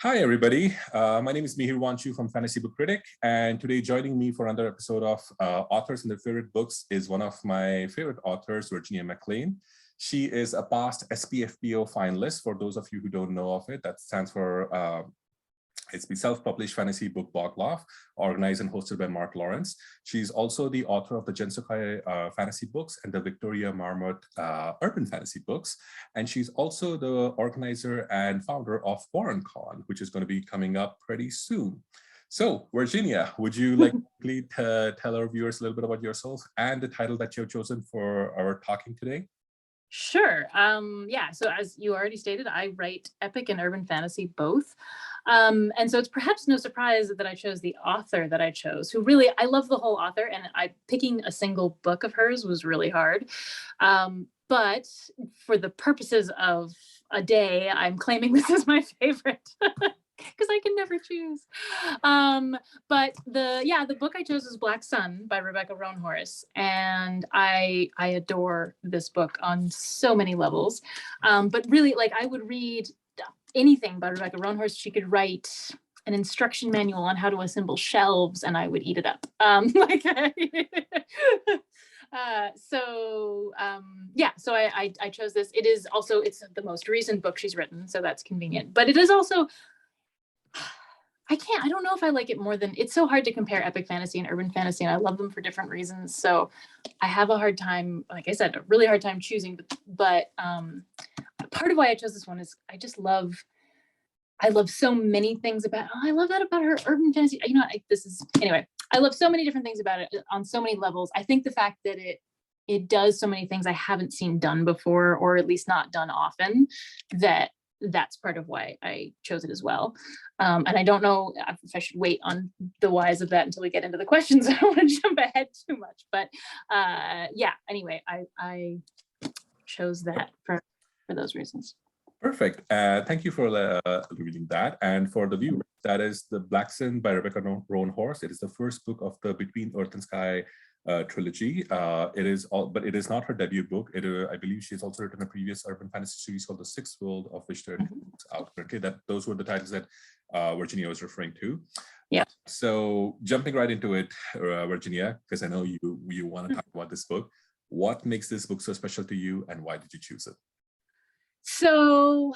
Hi, everybody. My name is Mihir Wanchoo from Fantasy Book Critic, and today joining me for another episode of Authors and Their Favorite Books is one of my favorite authors, Virginia McClain. She is a past SPFPO finalist. For those of you who don't know of it, that stands for it's the self-published fantasy book Bogloff, organized and hosted by Mark Lawrence. She's also the author of the Gensokai fantasy books and the Victoria Marmot urban fantasy books. And she's also the organizer and founder of Wherein, which is going to be coming up pretty soon. So, Virginia, would you like to tell our viewers a little bit about yourself and the title that you've chosen for our talking today? Sure. Yeah, so as you already stated, I write epic and urban fantasy both. And so it's perhaps no surprise that I chose the author that I chose, who really, I love the whole author, and picking a single book of hers was really hard. But for the purposes of a day, I'm claiming this is my favorite. Because I can never choose. But the book I chose was Black Sun by Rebecca Roanhorse, and I adore this book on so many levels. But really, like, I would read anything by Rebecca Roanhorse. She could write an instruction manual on how to assemble shelves, and I would eat it up. So I chose this. It's the most recent book she's written, so that's convenient. But it is also, I don't know if I like it more than, it's so hard to compare epic fantasy and urban fantasy, and I love them for different reasons. So I have a hard time, like I said, a really hard time choosing, but part of why I chose this one is I love so many things about, I love that about her urban fantasy. I love so many different things about it on so many levels. I think the fact that it does so many things I haven't seen done before, or at least not done often, that's part of why I chose it as well. And I don't know if I should wait on the whys of that until we get into the questions. I don't want to jump ahead too much, but anyway, I chose that for those reasons. Perfect. Thank you for reading that. And for the viewers, that is The Black Sun by Rebecca Roanhorse. It is the first book of the Between Earth and Sky trilogy. But it is not her debut book. I believe she's also written a previous urban fantasy series called The Sixth World, of which there are 2 books out currently. Those were the titles that Virginia was referring to. Yeah. So jumping right into it, Virginia, because I know you want to talk about this book. What makes this book so special to you, and why did you choose it? So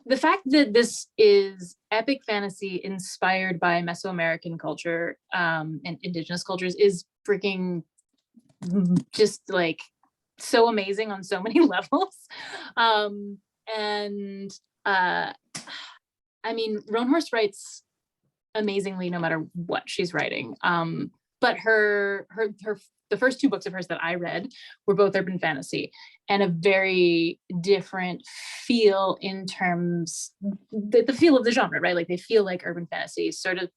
the fact that this is epic fantasy inspired by Mesoamerican culture and indigenous cultures is freaking just like so amazing on so many levels. I mean, Roanhorse writes amazingly no matter what she's writing. But the first 2 books of hers that I read were both urban fantasy, and a very different feel in terms the feel of the genre, right? Like, they feel like urban fantasy, sort of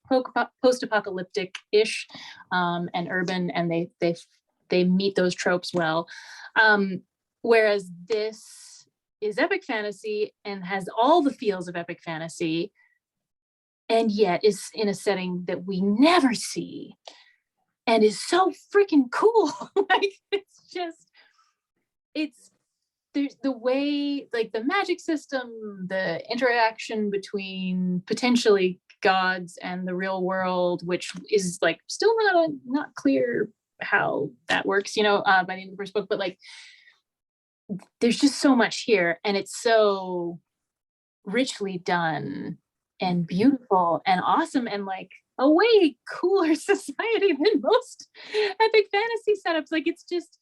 post-apocalyptic-ish, and urban, and they meet those tropes well. Whereas this is epic fantasy and has all the feels of epic fantasy, and yet is in a setting that we never see, and is so freaking cool. Like, there's the way, like, the magic system, the interaction between potentially gods and the real world, which is like still not clear how that works, by the end of the first book, but like, there's just so much here, and it's so richly done and beautiful and awesome, and like a way cooler society than most epic fantasy setups. Like, it's just,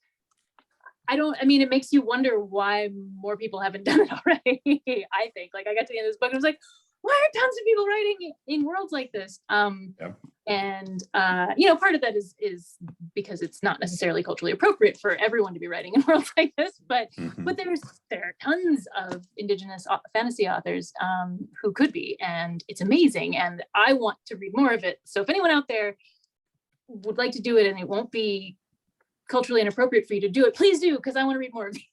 it makes you wonder why more people haven't done it already. I think, like, I got to the end of this book and I was like, why are tons of people writing in worlds like this? And part of that is because it's not necessarily culturally appropriate for everyone to be writing in worlds like this, but there are tons of indigenous fantasy authors who could be, and it's amazing, and I want to read more of it. So if anyone out there would like to do it and it won't be culturally inappropriate for you to do it, please do, because I want to read more of these.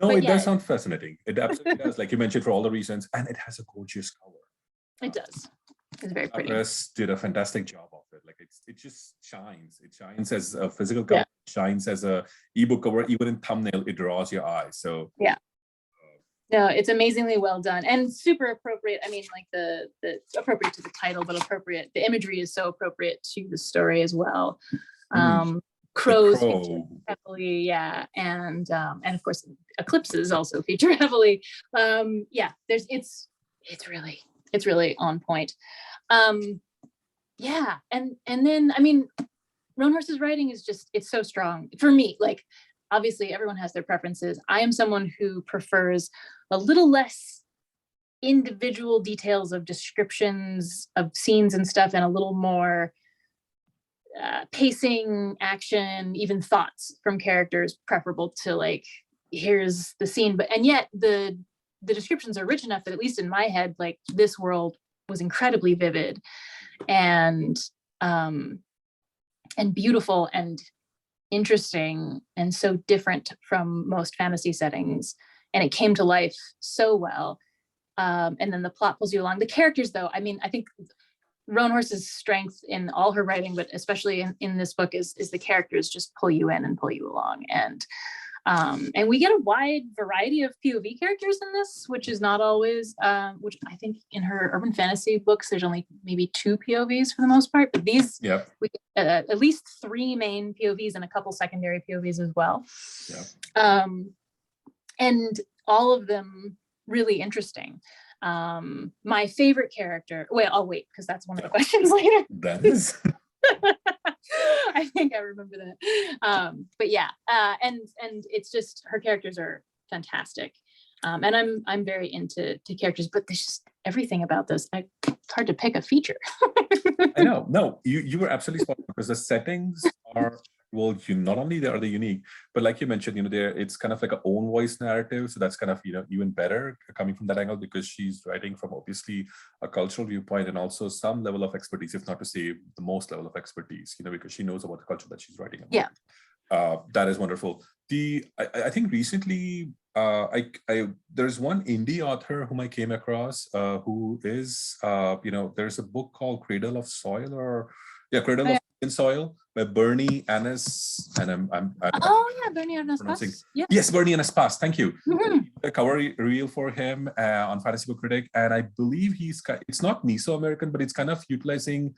It does sound fascinating. It absolutely does, like you mentioned, for all the reasons, and it has a gorgeous color. It does. It's very pretty. Horace did a fantastic job of it. Like, it just shines. It shines as a physical cover. It shines as a ebook cover. Even in thumbnail, it draws your eye. So No, it's amazingly well done and super appropriate. I mean, like the appropriate to the title, but appropriate. The imagery is so appropriate to the story as well. Crows feature heavily, yeah, and of course eclipses also feature heavily. Yeah, it's really on point. Yeah, and then I mean, Roanhorse's writing is just, it's so strong for me. Like, obviously everyone has their preferences. I am someone who prefers a little less individual details of descriptions of scenes and stuff, and a little more pacing, action, even thoughts from characters, preferable to like, here's the scene. But and yet the descriptions are rich enough that, at least in my head, like, this world was incredibly vivid and beautiful and interesting and so different from most fantasy settings, and it came to life so well. And then the plot pulls you along. The characters, though, I mean, I think Roanhorse's strength in all her writing, but especially in this book, is the characters just pull you in and pull you along. And we get a wide variety of POV characters in this, which is not always, which I think in her urban fantasy books, there's only maybe 2 POVs for the most part, but these, we get, at least 3 main POVs and a couple secondary POVs as well. And all of them really interesting. My favorite character, wait, I'll wait, because that's one of the questions later. That is. I think I remember that. But yeah, and it's just, her characters are fantastic. And I'm very into characters, but there's just everything about this. It's hard to pick a feature. I know. No, you were absolutely spot on, because the settings are, well, not only are they unique, but like you mentioned, it's kind of like an own voice narrative. So that's kind of, even better coming from that angle, because she's writing from obviously a cultural viewpoint and also some level of expertise, if not to say the most level of expertise, because she knows about the culture that she's writing about. Yeah. That is wonderful. I think recently, there's one indie author whom I came across who is, there's a book called Cradle of Soil, Cradle of Soil by Bernie Annis, and I'm Bernie Annis. Yes, Bernie Annis Pass. Thank you. A cover reel for him on Fantasy Book Critic, and I believe it's not Mesoamerican, but it's kind of utilizing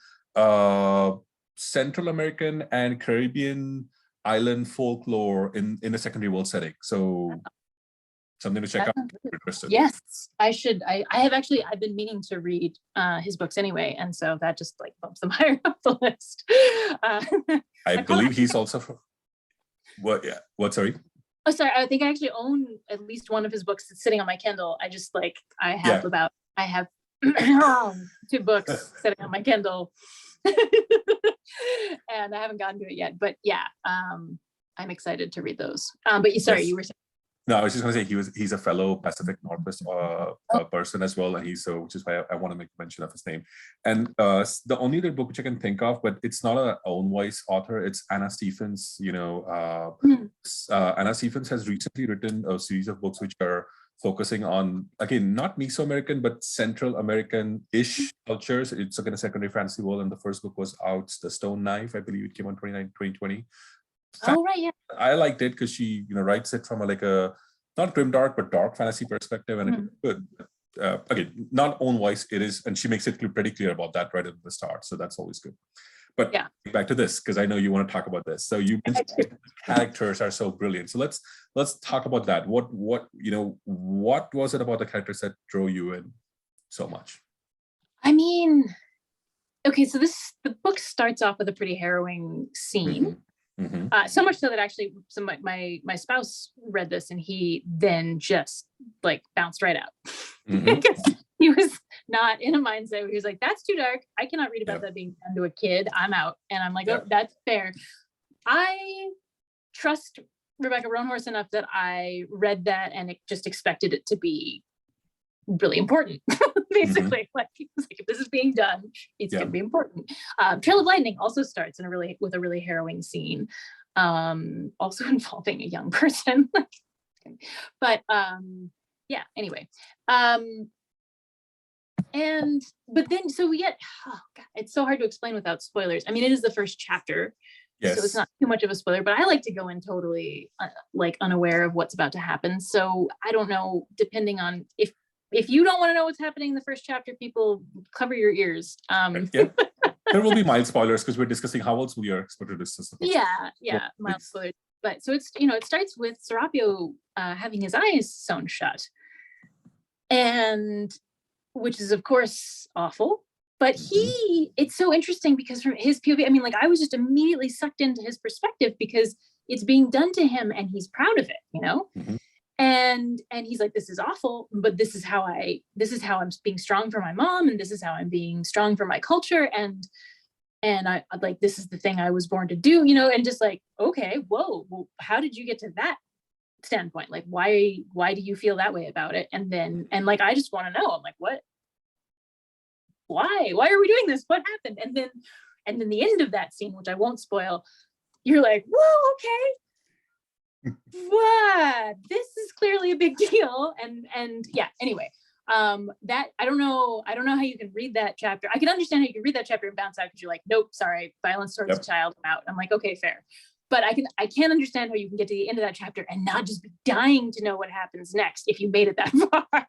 Central American and Caribbean island folklore in a secondary world setting. So something to check out if you're interested. Yes, I should. I've been meaning to read his books anyway, and so that just like bumps them higher up the list. I believe he's also from what? Yeah. What? Sorry. Oh, sorry. I think I actually own at least one of his books that's sitting on my Kindle. I have 2 books sitting on my Kindle, and I haven't gotten to it yet. But yeah, I'm excited to read those. But you were saying. No, I was just going to say he's a fellow Pacific Northwest person as well, and which is why I want to make mention of his name. And the only other book which I can think of, but it's not an own voice author, it's Anna Stephens. Anna Stephens has recently written a series of books which are focusing on, again, not Mesoamerican, but Central American-ish cultures. It's again a secondary fantasy world, and the first book was out, The Stone Knife. I believe it came out 2020. Oh, right, yeah. I liked it because she, writes it from a not grimdark but dark fantasy perspective, and it's good. Again, not own voice, it is, and she makes it pretty clear about that right at the start. So that's always good. But back to this, because I know you want to talk about this. So you mentioned characters are so brilliant. So let's talk about that. What was it about the characters that drew you in so much? I mean, okay, so the book starts off with a pretty harrowing scene. So much so that actually my spouse read this and he then just like bounced right out. Because he was not in a mindset where he was like, that's too dark, I cannot read about that being done to a kid, I'm out. And I'm like, oh, that's fair. I trust Rebecca Roanhorse enough that I read that and just expected it to be really important. Basically, like if this is being done, it's going to be important. Trail of Lightning also starts with a really harrowing scene, also involving a young person. But anyway, but then so we get, oh God, it's so hard to explain without spoilers. I mean, it is the first chapter, So it's Yes. not too much of a spoiler, but I like to go in totally like unaware of what's about to happen. So I don't know, depending on if you don't want to know what's happening in the first chapter, people cover your ears. Yeah. There will be mild spoilers because we're discussing how else we are expected to discuss the book. Yeah, mild spoilers. But so it's, it starts with Serapio having his eyes sewn shut, and which is of course awful. But it's so interesting because from his POV, I mean, like I was just immediately sucked into his perspective because it's being done to him and he's proud of it, and he's like, this is awful, but this is how I'm being strong for my mom, and this is how I'm being strong for my culture, and I like, this is the thing I was born to do, and just like, okay, whoa, well, how did you get to that standpoint? Like, why do you feel that way about it? And like, I just want to know. I'm like, what? Why are we doing this? What happened? And then the end of that scene, which I won't spoil, you're like, whoa, okay, what? This is clearly a big deal. And yeah, anyway, that I don't know how you can read that chapter. I can understand how you can read that chapter and bounce out because you're like, nope, sorry, violence towards a child, I'm out. I'm like, okay, fair. But I can't understand how you can get to the end of that chapter and not just be dying to know what happens next if you made it that far.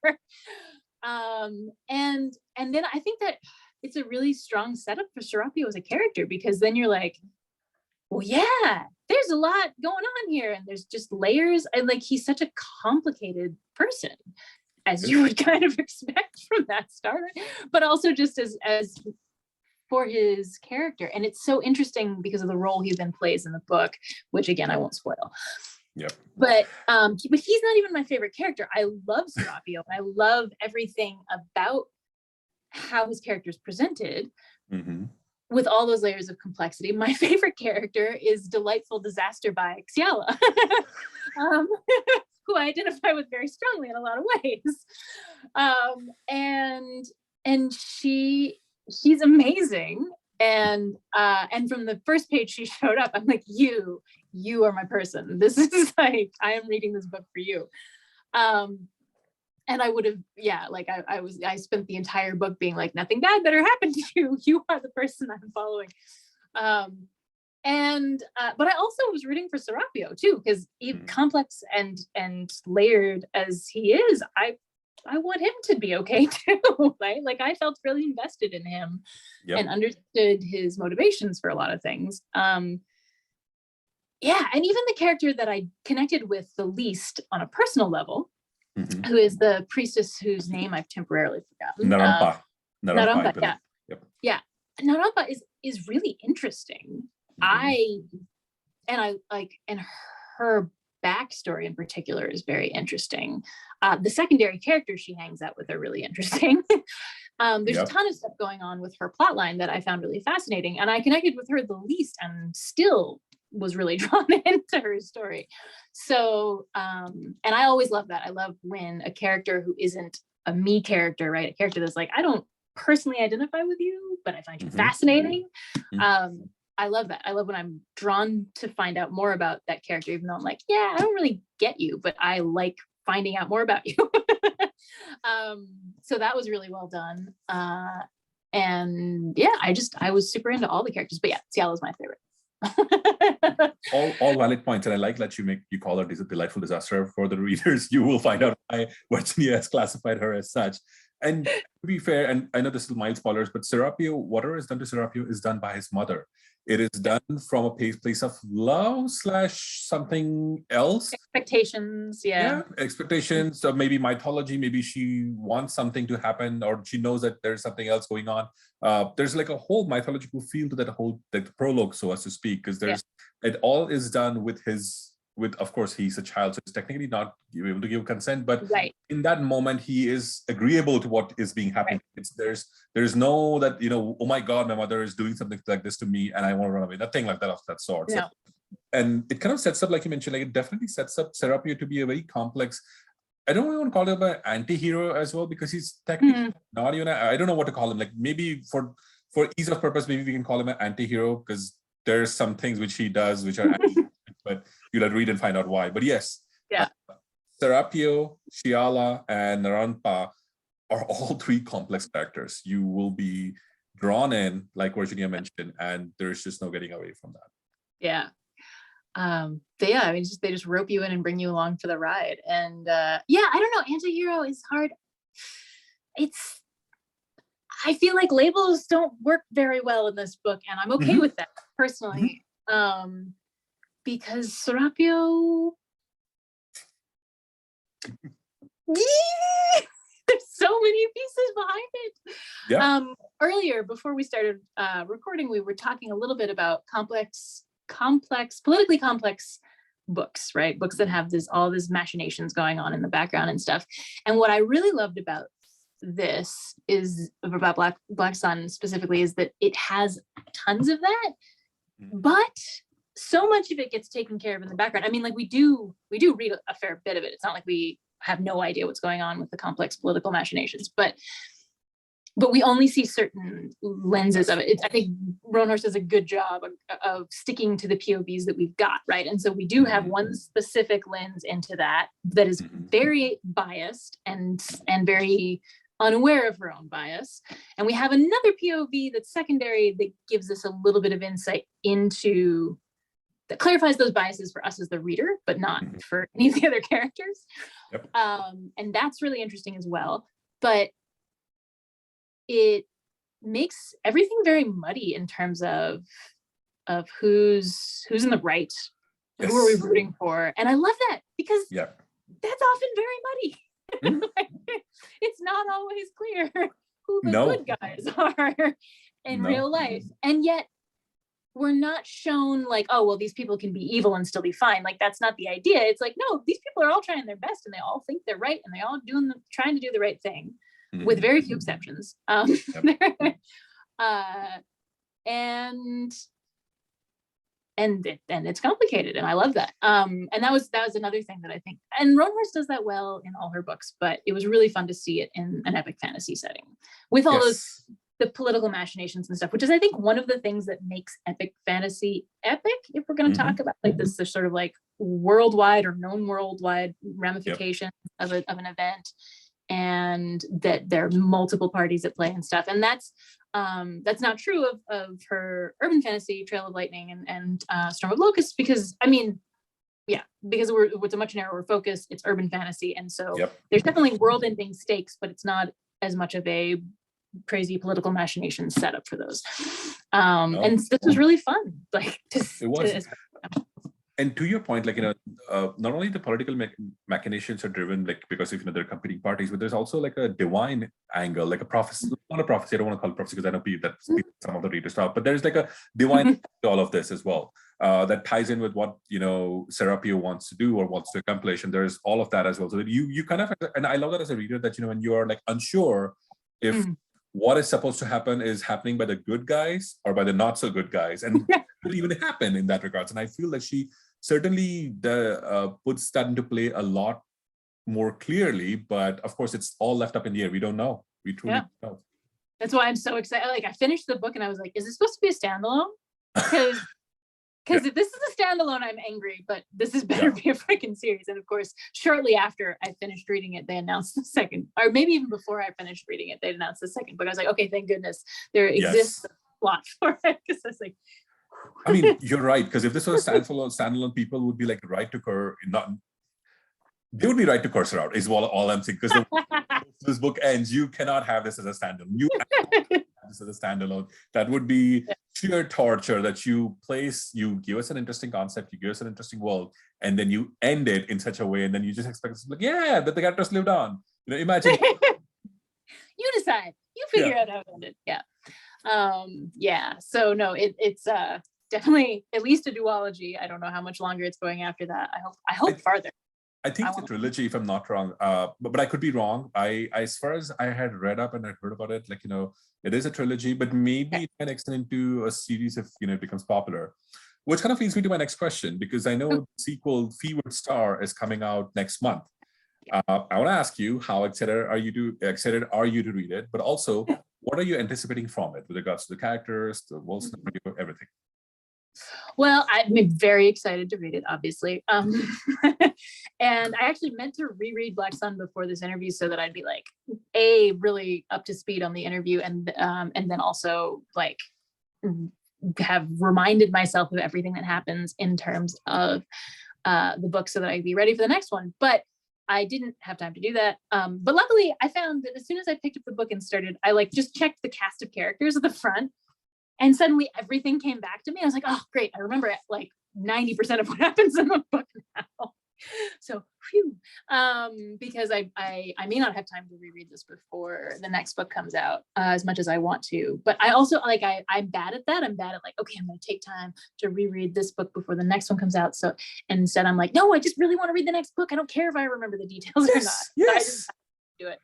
And then I think that it's a really strong setup for Serapio as a character, because then you're like, well, yeah, there's a lot going on here, and there's just layers, and like, he's such a complicated person, as you would kind of expect from that start, but also just as for his character. And it's so interesting because of the role he then plays in the book, which again, I won't spoil. Yep. But he's not even my favorite character. I love Serapio. I love everything about how his character is presented, with all those layers of complexity. My favorite character is Delightful Disaster by Xiala, who I identify with very strongly in a lot of ways. And she's amazing. And from the first page she showed up, I'm like, you are my person. This is like, I am reading this book for you. And I would have, like I spent the entire book being like, nothing bad better happen to you. You are the person I'm following. But I also was rooting for Serapio too, because complex and layered as he is, I want him to be okay too, right? Like I felt really invested in him and understood his motivations for a lot of things. And even the character that I connected with the least on a personal level, who is the priestess whose name I've temporarily forgotten. Narampa, yeah. Narampa is really interesting. And her backstory in particular is very interesting. The secondary characters she hangs out with are really interesting. There's a ton of stuff going on with her plotline that I found really fascinating, and I connected with her the least, and still was really drawn into her story. So, and I always love that. I love when a character who isn't a me character, right? A character that's like, I don't personally identify with you, but I find you fascinating. I love that. I love when I'm drawn to find out more about that character, even though I'm like, I don't really get you, but I like finding out more about you. So that was really well done. And I was super into all the characters, but Ciala's my favorite. all valid points, and I like that you call her a delightful disaster. For the readers, you will find out why Virginia has classified her as such. And to be fair, and I know this is mild spoilers, but Serapio, whatever is done to Serapio is done by his mother. It is done from a place of love / something else. Expectations, expectations. So maybe mythology, maybe she wants something to happen, or she knows that there's something else going on. There's like a whole mythological feel to that whole, like the prologue, so as to speak, because it all is done with of course, he's a child, so he's technically not able to give consent, but in that moment he is agreeable to what is being happened. There's no that, oh my god, my mother is doing something like this to me and I want to run away. Nothing like that of that sort. So, and it kind of sets up, like you mentioned, like it definitely sets up Serapio to be a very complex, I don't even call him an anti-hero as well, because he's technically not even I don't know what to call him. Like maybe for ease of purpose, maybe we can call him an anti-hero, because there's some things which he does which are but you'll have to read and find out why. But Serapio, Xiala, and Narampa are all three complex characters. You will be drawn in, like Virginia mentioned, and there's just no getting away from that. Yeah. I mean, they just rope you in and bring you along for the ride. And I don't know, anti-hero is hard. I feel like labels don't work very well in this book, and I'm okay with that personally. Because Serapio, there's so many pieces behind it. Yeah. Earlier, before we started recording, we were talking a little bit about politically complex books, right? Books that have all these machinations going on in the background and stuff. And what I really loved about this is about Black Sun specifically is that it has tons of that, but so much of it gets taken care of in the background. I mean, like we do read a fair bit of it. It's not like we have no idea what's going on with the complex political machinations, but we only see certain lenses of it. I think Roanhorse does a good job of sticking to the POVs that we've got, right? And so we do have one specific lens into that is very biased and very unaware of her own bias. And we have another POV that's secondary that gives us a little bit of insight into, that clarifies those biases for us as the reader, but not for any of the other characters. Yep. And that's really interesting as well. But it makes everything very muddy in terms of who's in the right, who are we rooting for. And I love that, because that's often very muddy. It's not always clear who the good guys are in real life. And yet we're not shown like, oh, well, these people can be evil and still be fine. Like, that's not the idea. It's like, no, these people are all trying their best and they all think they're right and they all trying to do the right thing, with very few exceptions. And it's complicated, and I love that. And that was another thing that I think, and Roanhorse does that well in all her books, but it was really fun to see it in an epic fantasy setting with all the political machinations and stuff, which is, I think, one of the things that makes epic fantasy epic, if we're going to talk about like this sort of like worldwide or known worldwide ramifications of an event, and that there are multiple parties at play and stuff. And that's not true of her urban fantasy Trail of Lightning and Storm of Locusts, because I mean, because it's a much narrower focus. It's urban fantasy, and so there's definitely world-ending stakes, but it's not as much of a crazy political machination setup for those. And this was really fun. Like, it was. And to your point, like, not only the political machinations are driven, like, because if there are competing parties, but there's also like a divine angle, like a prophecy, not a prophecy, I don't want to call it prophecy because I know that some of the readers stop, but there's like a divine to all of this as well, that ties in with what, Serapio wants to do or wants to accomplish. And there's all of that as well. So that you kind of, and I love that as a reader, that, when you are like unsure if what is supposed to happen is happening by the good guys or by the not so good guys, and it will even happen in that regards. And I feel like she certainly puts that into play a lot more clearly, but of course it's all left up in the air. We don't know. We truly don't know. That's why I'm so excited. Like, I finished the book and I was like, is this supposed to be a standalone? Because if this is a standalone, I'm angry, but this is better be a freaking series. And of course, shortly after I finished reading it, they announced the second, or maybe even before I finished reading it, they announced the second book. I was like, okay, thank goodness there exists a plot for it. Because I was like, I mean, you're right. Because if this was a standalone, people would be like they would be right to curse her out, is all I'm saying. Because this book ends, you cannot have this as a standalone. You have to have this as a standalone. That would be sheer torture, that you give us an interesting concept, you give us an interesting world, and then you end it in such a way, and then you just expect us to be like, that the characters lived on. Imagine. You decide. You figure out how to end it. So no, it's definitely at least a duology. I don't know how much longer it's going after that. I hope farther. I think it's a trilogy, if I'm not wrong, but I could be wrong. As far as I had read up and I heard about it, like, it is a trilogy, but maybe it can extend into a series if, it becomes popular. Which kind of leads me to my next question, because I know the sequel, Fevered Star, is coming out next month. I want to ask you, how excited are you to read it? But also, what are you anticipating from it with regards to the characters, the world scenario, everything? Well, I'm very excited to read it, obviously. And I actually meant to reread Black Sun before this interview so that I'd be like, really up to speed on the interview, and then also like have reminded myself of everything that happens in terms of the book so that I'd be ready for the next one. But I didn't have time to do that. But luckily I found that as soon as I picked up the book and started, I like just checked the cast of characters at the front, and suddenly everything came back to me. I was like, oh, great. I remember like 90% of what happens in the book now. So, phew. Because I may not have time to reread this before the next book comes out as much as I want to. But I also like, I'm bad at that. I'm bad at like, okay, I'm going to take time to reread this book before the next one comes out. So instead I'm like, no, I just really want to read the next book. I don't care if I remember the details or not. Yes. I just do it.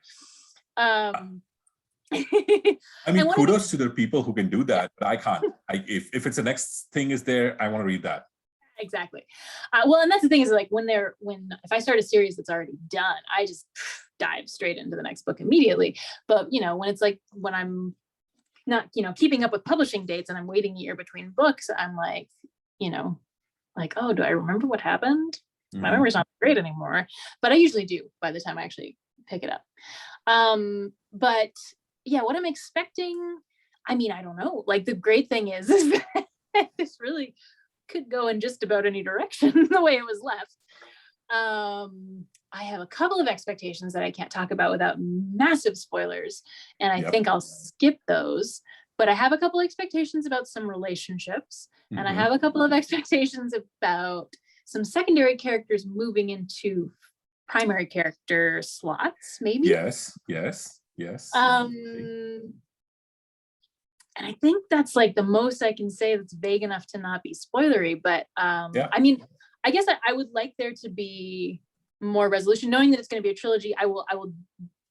I mean, kudos to the people who can do that, but I can't. If it's the next thing is there, I want to read that. Exactly. Well, and that's the thing is like if I start a series that's already done, I just dive straight into the next book immediately. But when I'm not, keeping up with publishing dates and I'm waiting a year between books, I'm like, oh, do I remember what happened? Mm-hmm. My memory's not great anymore, but I usually do by the time I actually pick it up. But yeah, what I'm expecting, I mean, I don't know. Like the great thing is that this really could go in just about any direction the way it was left. I have a couple of expectations that I can't talk about without massive spoilers, and I think I'll skip those. But I have a couple of expectations about some relationships, and I have a couple of expectations about some secondary characters moving into primary character slots, maybe. Yes. And I think that's like the most I can say that's vague enough to not be spoilery. But I mean, I guess I would like there to be more resolution, knowing that it's going to be a trilogy. I will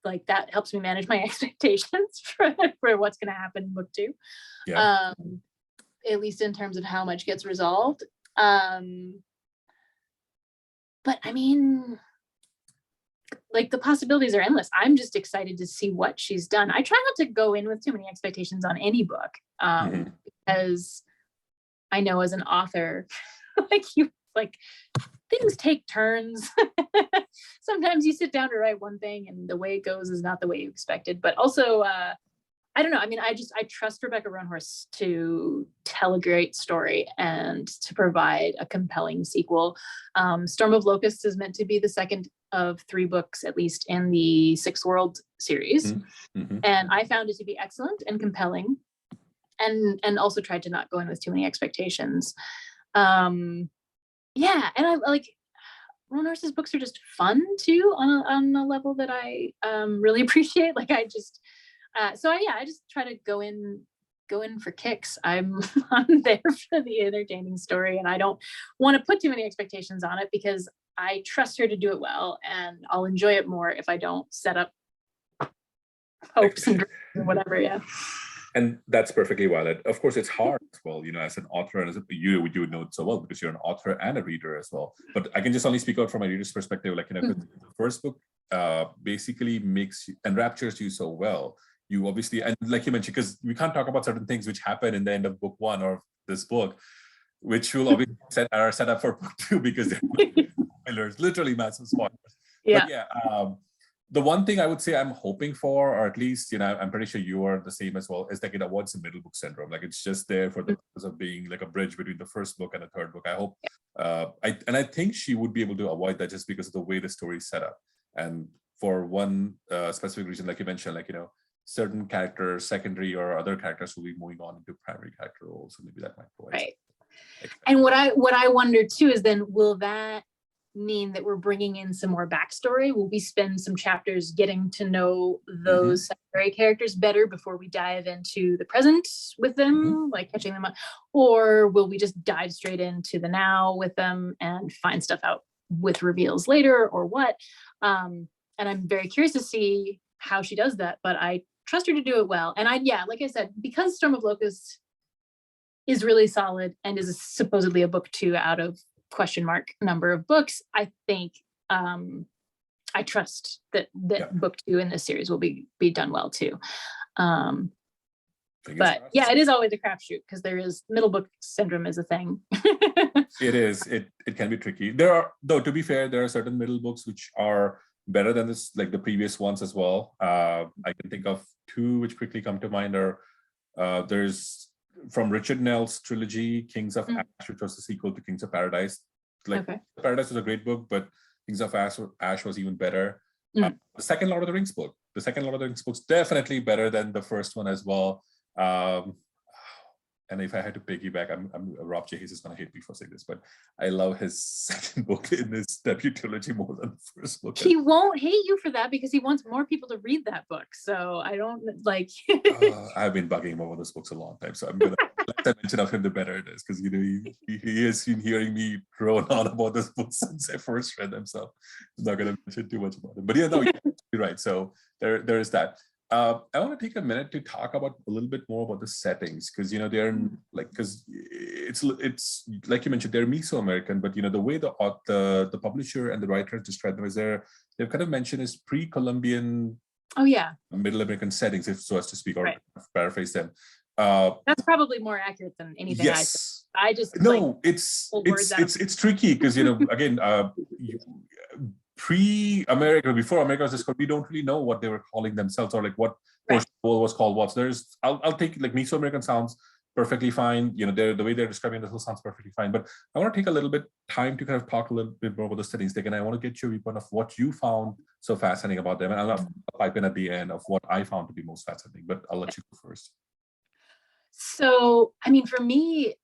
like that helps me manage my expectations for what's going to happen in book 2. Yeah. At least in terms of how much gets resolved. But I mean, like the possibilities are endless. I'm just excited to see what she's done. I try not to go in with too many expectations on any book, because I know as an author, things take turns. Sometimes you sit down to write one thing and the way it goes is not the way you expected. But also, I don't know. I mean, I trust Rebecca Roanhorse to tell a great story and to provide a compelling sequel. Storm of Locusts is meant to be the second of 3 books, at least in the Six World series. And I found it to be excellent and compelling, and also tried to not go in with too many expectations. And I like Roanhorse's books are just fun too on a level that I really appreciate. Like I just I just try to go in for kicks. I'm there for the entertaining story, and I don't want to put too many expectations on it because I trust her to do it well, and I'll enjoy it more if I don't set up hopes and whatever. Yeah. And that's perfectly valid. Of course, it's hard as well, as an author, and as you would know it so well because you're an author and a reader as well. But I can just only speak out from a reader's perspective. Like, the first book basically enraptures you so well. You obviously, and like you mentioned, because we can't talk about certain things which happen in the end of book 1 or this book, which will obviously are set up for book 2 because they're spoilers, literally massive spoilers. Yeah. But yeah, the one thing I would say I'm hoping for, or at least, I'm pretty sure you are the same as well, is like it avoids the middle book syndrome. Like it's just there for the purpose of being like a bridge between the first book and the third book. I hope, I think she would be able to avoid that just because of the way the story is set up. And for one specific reason, like you mentioned, like, certain characters, secondary or other characters will be moving on into primary character roles. So maybe that might provide. Right. And what I wonder too is then, will that mean that we're bringing in some more backstory? Will we spend some chapters getting to know those secondary characters better before we dive into the present with them, like catching them up? Or will we just dive straight into the now with them and find stuff out with reveals later, or what? And I'm very curious to see how she does that, but I trust her to do it well. And like I said, because Storm of Locusts is really solid and is supposedly a book 2 out of number of books, I think I trust that book 2 in this series will be done well too. But yeah, it is always a crapshoot because there is middle book syndrome is a thing. It is. It can be tricky. There are, though, to be fair, there are certain middle books which are better than this, like the previous ones as well. I can think of 2 which quickly come to mind. Or there's from Richard Nell's trilogy, Kings of Ash, which was the sequel to Kings of Paradise. Like Paradise was a great book, but Kings of Ash was even better. The second Lord of the Rings book. The second Lord of the Rings book's definitely better than the first one as well. And if I had to piggyback, Rob J. Hayes is going to hate me for saying this, but I love his second book in his debut trilogy more than the first book. He won't hate you for that because he wants more people to read that book. So I don't like. I've been bugging him over those books a long time, so I'm gonna let I mention of him, the better it is, because he has been hearing me drone on about this book since I first read them. So I'm not gonna mention too much about it. But yeah, no, you're right. So there is that. I want to take a minute to talk about a little bit more about the settings, because they're like, because it's like you mentioned, they're Mesoamerican, but the way the publisher and the writer describe them is they've kind of mentioned is pre-Columbian, Middle American settings, if so as to speak, or paraphrase them. That's probably more accurate than anything. Yes, I just no, it's tricky because again. Pre-America, before America was discovered, we don't really know what they were calling themselves or like what portion of the world was called what. So I'll take like Mesoamerican sounds perfectly fine. The way they're describing this sounds perfectly fine. But I want to take a little bit time to kind of talk a little bit more about the settings. And I want to get your viewpoint of what you found so fascinating about them. And I'll pipe in at the end of what I found to be most fascinating. But I'll let you go first. So, I mean, for me,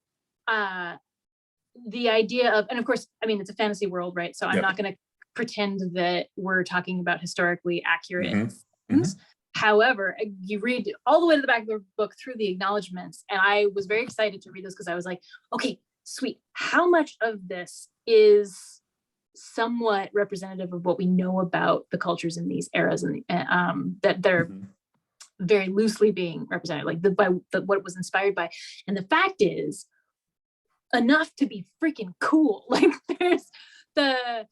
the idea of, and of course, I mean, it's a fantasy world, right? So I'm not going to pretend that we're talking about historically accurate things. However, you read all the way to the back of the book through the acknowledgments, and I was very excited to read this because I was like, okay, sweet. How much of this is somewhat representative of what we know about the cultures in these eras, and that they're very loosely being represented, like what it was inspired by. And the fact is, enough to be freaking cool. Like there's the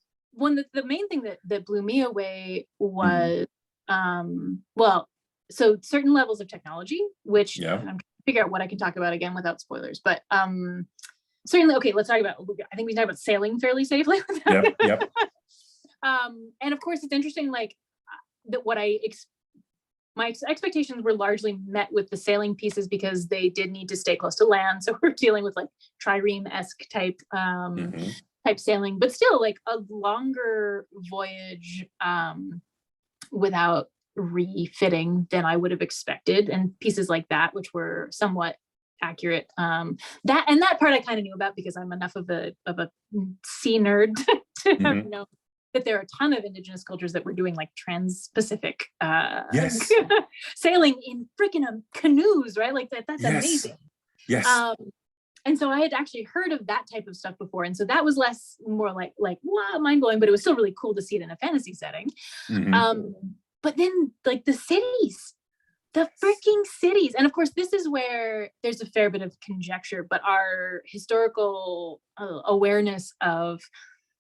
main thing that blew me away was so certain levels of technology, which I'm trying to figure out what I can talk about again without spoilers, but certainly, okay, let's talk about, I think we can talk about sailing fairly safely. Yep. And of course it's interesting, like that my expectations were largely met with the sailing pieces because they did need to stay close to land. So we're dealing with like trireme-esque type sailing, but still like a longer voyage without refitting than I would have expected, and pieces like that which were somewhat accurate. That part I kind of knew about because I'm enough of a sea nerd to know that there are a ton of indigenous cultures that were doing like trans-Pacific sailing in freaking canoes, right? Like that's amazing. Yes. And so I had actually heard of that type of stuff before. And so that was more like wow, mind-blowing, but it was still really cool to see it in a fantasy setting. But then like the freaking cities. And of course, this is where there's a fair bit of conjecture, but our historical awareness of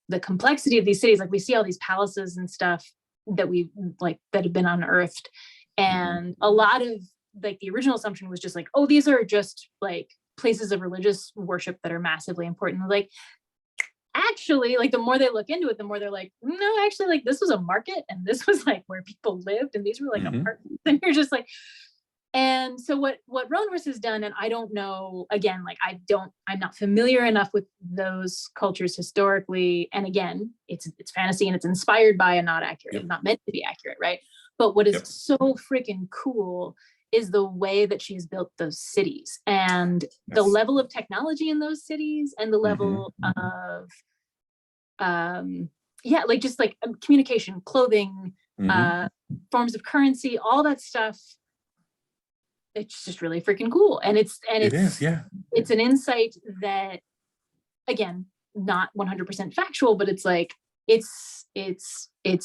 the complexity of these cities, like we see all these palaces and stuff that that have been unearthed. And a lot of like the original assumption was just like, oh, these are just like places of religious worship that are massively important. Like actually, like the more they look into it, the more they're like, no, actually, like this was a market and this was like where people lived and these were like apartments. And you're just like, and so what Roanhorse has done, and I don't know, again, like I'm not familiar enough with those cultures historically. And again, it's fantasy and it's inspired by and not accurate, not meant to be accurate, right? But what is so freaking cool is the way that she's built those cities and the level of technology in those cities and the level of like just like communication, clothing, forms of currency, all that stuff. It's just really freaking cool. And it's an insight that, again, not 100% factual, but it's like it's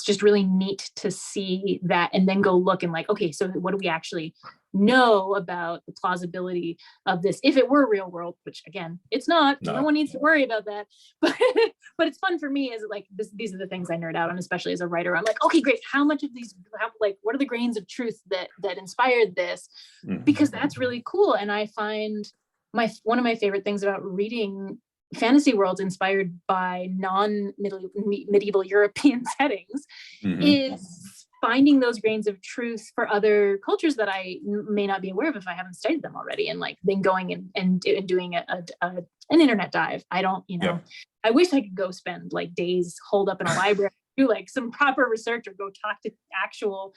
just really neat to see that and then go look and like, okay, so what do we actually know about the plausibility of this if it were real world, which again, it's not. No one needs to worry about that. But it's fun for me as like these are the things I nerd out on, especially as a writer. I'm like, okay, great. How much of these, what are the grains of truth that inspired this? Because that's really cool. And I find one of my favorite things about reading fantasy worlds inspired by non-medieval European settings is finding those grains of truth for other cultures that I may not be aware of if I haven't studied them already, and like then going and doing an internet dive. I don't, I wish I could go spend like days holed up in a library, do like some proper research, or go talk to actual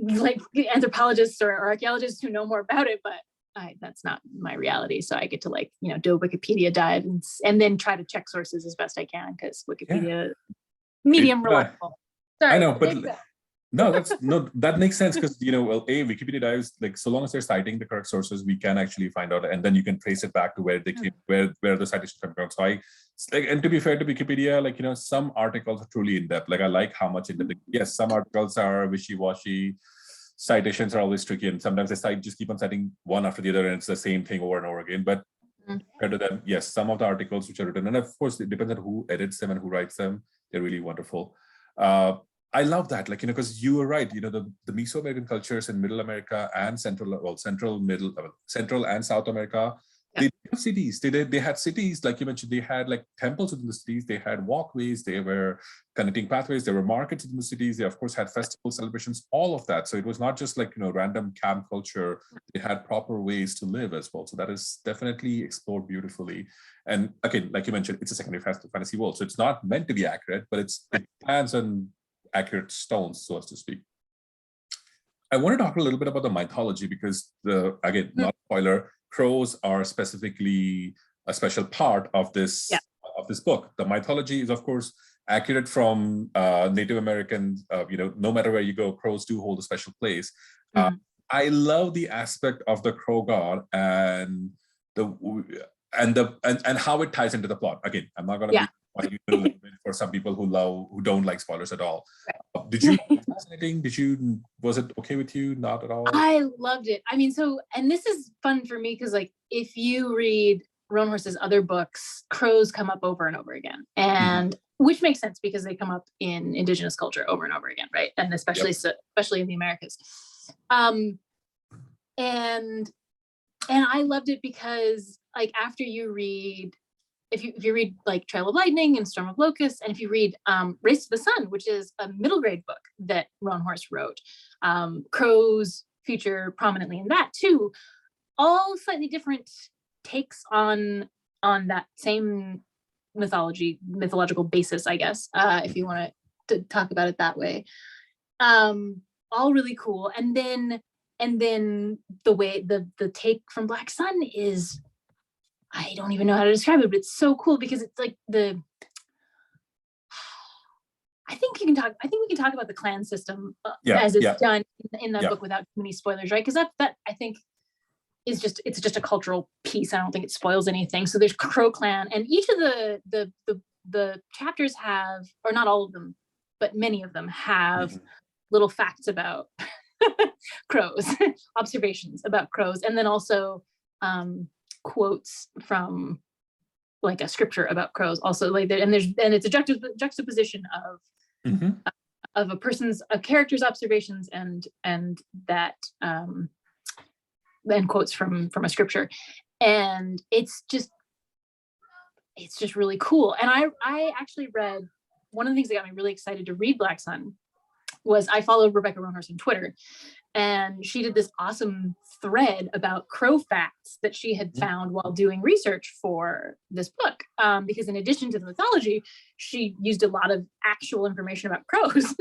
like anthropologists or archaeologists who know more about it, but that's not my reality. So I get to like, do a Wikipedia dive and then try to check sources as best I can, because Wikipedia medium reliable. Sorry, I know, but that makes sense, because Wikipedia dives, like, so long as they're citing the correct sources, we can actually find out, and then you can trace it back to where they came, where the citation come from. So and to be fair to Wikipedia, like, some articles are truly in depth. Like, I like how much in depth. Yes, some articles are wishy-washy. Citations are always tricky, and sometimes they just keep on citing one after the other, and it's the same thing over and over again. But compared to them, yes, some of the articles which are written, and of course it depends on who edits them and who writes them, they're really wonderful. I love that, like, because you were right. The Mesoamerican cultures in Middle America and Central and South America, they have cities. They had cities, like you mentioned. They had like temples within the cities. They had walkways. They were connecting pathways. There were markets in the cities. They of course had festival celebrations, all of that. So it was not just like random camp culture. They had proper ways to live as well. So that is definitely explored beautifully. And again, like you mentioned, it's a secondary fantasy world, so it's not meant to be accurate, but it stands on accurate stones, so as to speak. I want to talk a little bit about the mythology, because again, not spoiler, crows are specifically a special part of this book. The mythology is, of course, accurate from Native Americans. No matter where you go, crows do hold a special place. I love the aspect of the crow god and how it ties into the plot. Again, I'm not going to be for some people who don't like spoilers at all. Did you find it fascinating? Was it okay with you? Not at all? I loved it. I mean, and this is fun for me, because like if you read Roanhorse's other books, crows come up over and over again, and which makes sense because they come up in indigenous culture over and over again, right? And especially in the Americas. And I loved it because like after you read, if you read like Trail of Lightning and Storm of Locusts, and if you read Race to the Sun, which is a middle grade book that Roanhorse wrote, crows feature prominently in that too. All slightly different takes on that same mythological basis, I guess, if you want to talk about it that way. All really cool. And then the way the take from Black Sun is, I don't even know how to describe it, but it's so cool because it's like I think we can talk about the clan system as it's done in that book without too many spoilers, right? Because that I think is just a cultural piece. I don't think it spoils anything. So there's Crow Clan, and each of the chapters have, or not all of them, but many of them have little facts about crows, observations about crows, and then also quotes from like a scripture about crows also, like and it's a juxtaposition of a character's observations and that and quotes from a scripture, and it's just really cool. And I actually read, one of the things that got me really excited to read Black Sun was I followed Rebecca Roanhorse on Twitter, and she did this awesome thread about crow facts that she had found while doing research for this book. Because in addition to the mythology, she used a lot of actual information about crows.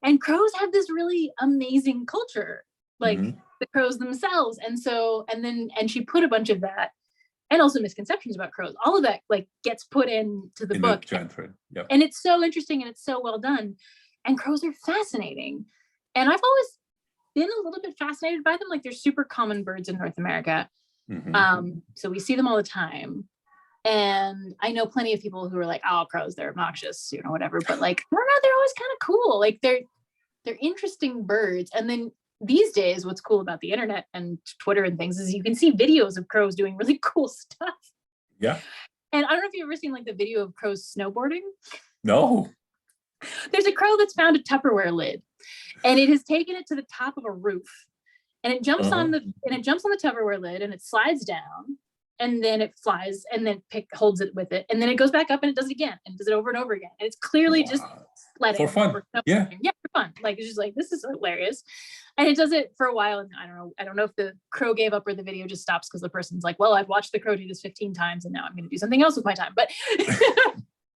And crows have this really amazing culture, like the crows themselves. And she put a bunch of that, and also misconceptions about crows, all of that like gets put into the book. And it's so interesting and it's so well done. And crows are fascinating. And I've always been a little bit fascinated by them. Like, they're super common birds in North America. So we see them all the time. And I know plenty of people who are like, oh, crows, they're obnoxious, whatever. But like, no, they're always kind of cool. Like, they're interesting birds. And then these days, what's cool about the internet and Twitter and things is you can see videos of crows doing really cool stuff. Yeah. And I don't know if you've ever seen like the video of crows snowboarding. No. There's a crow that's found a Tupperware lid, and it has taken it to the top of a roof, and it jumps on the Tupperware lid, and it slides down, and then it flies, and then holds it with it, and then it goes back up and it does it again, and does it over and over again. And it's clearly just letting For fun. Yeah. For fun. Like, it's just like, this is hilarious. And it does it for a while. And I don't know if the crow gave up or the video just stops because the person's like, well, I've watched the crow do this 15 times and now I'm going to do something else with my time. But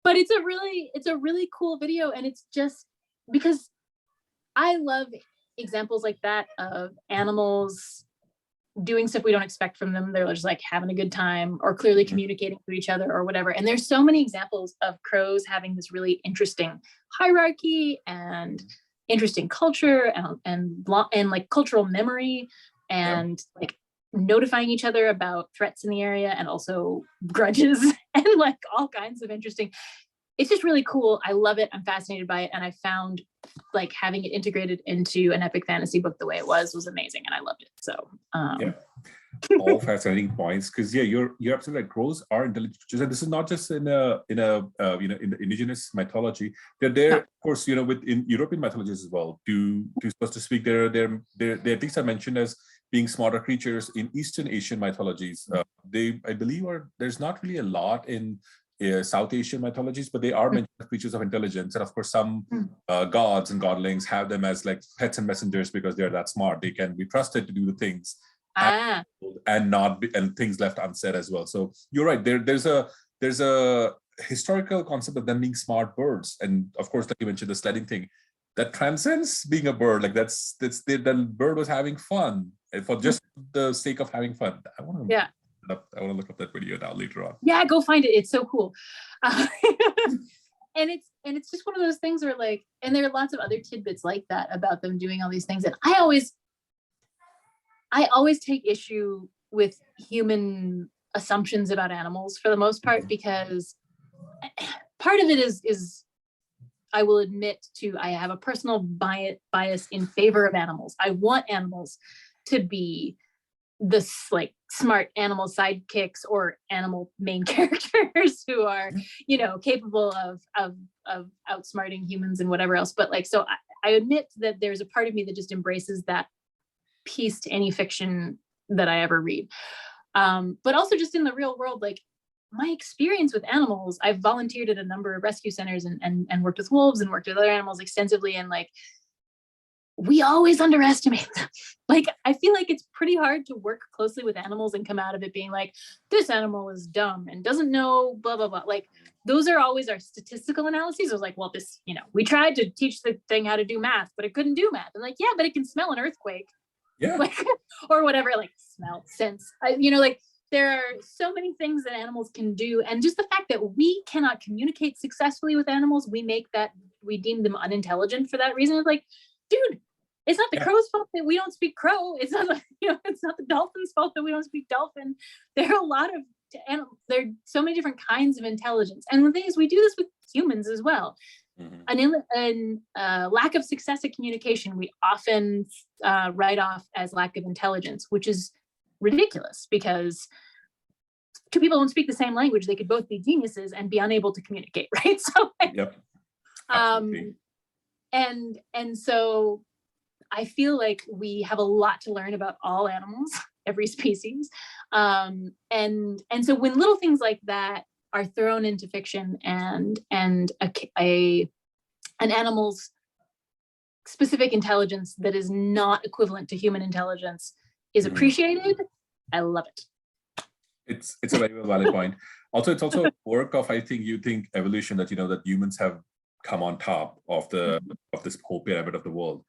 but it's a really cool video. And it's just because I love examples like that of animals doing stuff we don't expect from them. They're just like having a good time or clearly communicating to each other or whatever. And there's so many examples of crows having this really interesting hierarchy and interesting culture and like cultural memory and like notifying each other about threats in the area and also grudges and like all kinds of interesting. It's just really cool. I love it. I'm fascinated by it. And I found like having it integrated into an epic fantasy book the way it was amazing. And I loved it. So all fascinating points. Because you're absolutely right. Crows are intelligent creatures. And this is not just in the indigenous mythology. They're there, of course, within European mythologies as well. To speak, they're at least are mentioned as being smarter creatures in Eastern Asian mythologies. I believe there's not really a lot in South Asian mythologies, but they are mentioned as creatures of intelligence. And of course, some gods and godlings have them as like pets and messengers because they're that smart. They can be trusted to do the things and things left unsaid as well. So you're right. There's a historical concept of them being smart birds. And of course, like you mentioned, the sledding thing that transcends being a bird. Like the bird was having fun for just the sake of having fun. I want to look up that video now later on. Yeah, go find it. It's so cool. And it's just one of those things where like, and there are lots of other tidbits like that about them doing all these things. And I always take issue with human assumptions about animals for the most part, because part of it is I will admit I have a personal bias in favor of animals. I want animals to be this like smart animal sidekicks or animal main characters who are, capable of outsmarting humans and whatever else. But like, so I admit that there's a part of me that just embraces that piece to any fiction that I ever read. But also just in the real world, like my experience with animals, I've volunteered at a number of rescue centers and worked with wolves and worked with other animals extensively. And like, we always underestimate them. Like, I feel like it's pretty hard to work closely with animals and come out of it being like, this animal is dumb and doesn't know blah, blah, blah. Like, those are always our statistical analyses. It was like, well, this, we tried to teach the thing how to do math, but it couldn't do math. And like, yeah, but it can smell an earthquake. Yeah. Like, or whatever, like smell, sense. Like there are so many things that animals can do. And just the fact that we cannot communicate successfully with animals, we deem them unintelligent for that reason. It's like, dude, it's not the crow's fault that we don't speak crow. It's not like, it's not the dolphin's fault that we don't speak dolphin. There are there are so many different kinds of intelligence. And the thing is, we do this with humans as well. And lack of success at communication, we often write off as lack of intelligence, which is ridiculous because two people don't speak the same language. They could both be geniuses and be unable to communicate, right? So, and so I feel like we have a lot to learn about all animals, every species. And so when little things like that are thrown into fiction and an animal's specific intelligence that is not equivalent to human intelligence is appreciated, I love it. It's a very valid point. Also, it's also work of, I think, evolution, that that humans have come on top of this whole pyramid of the world.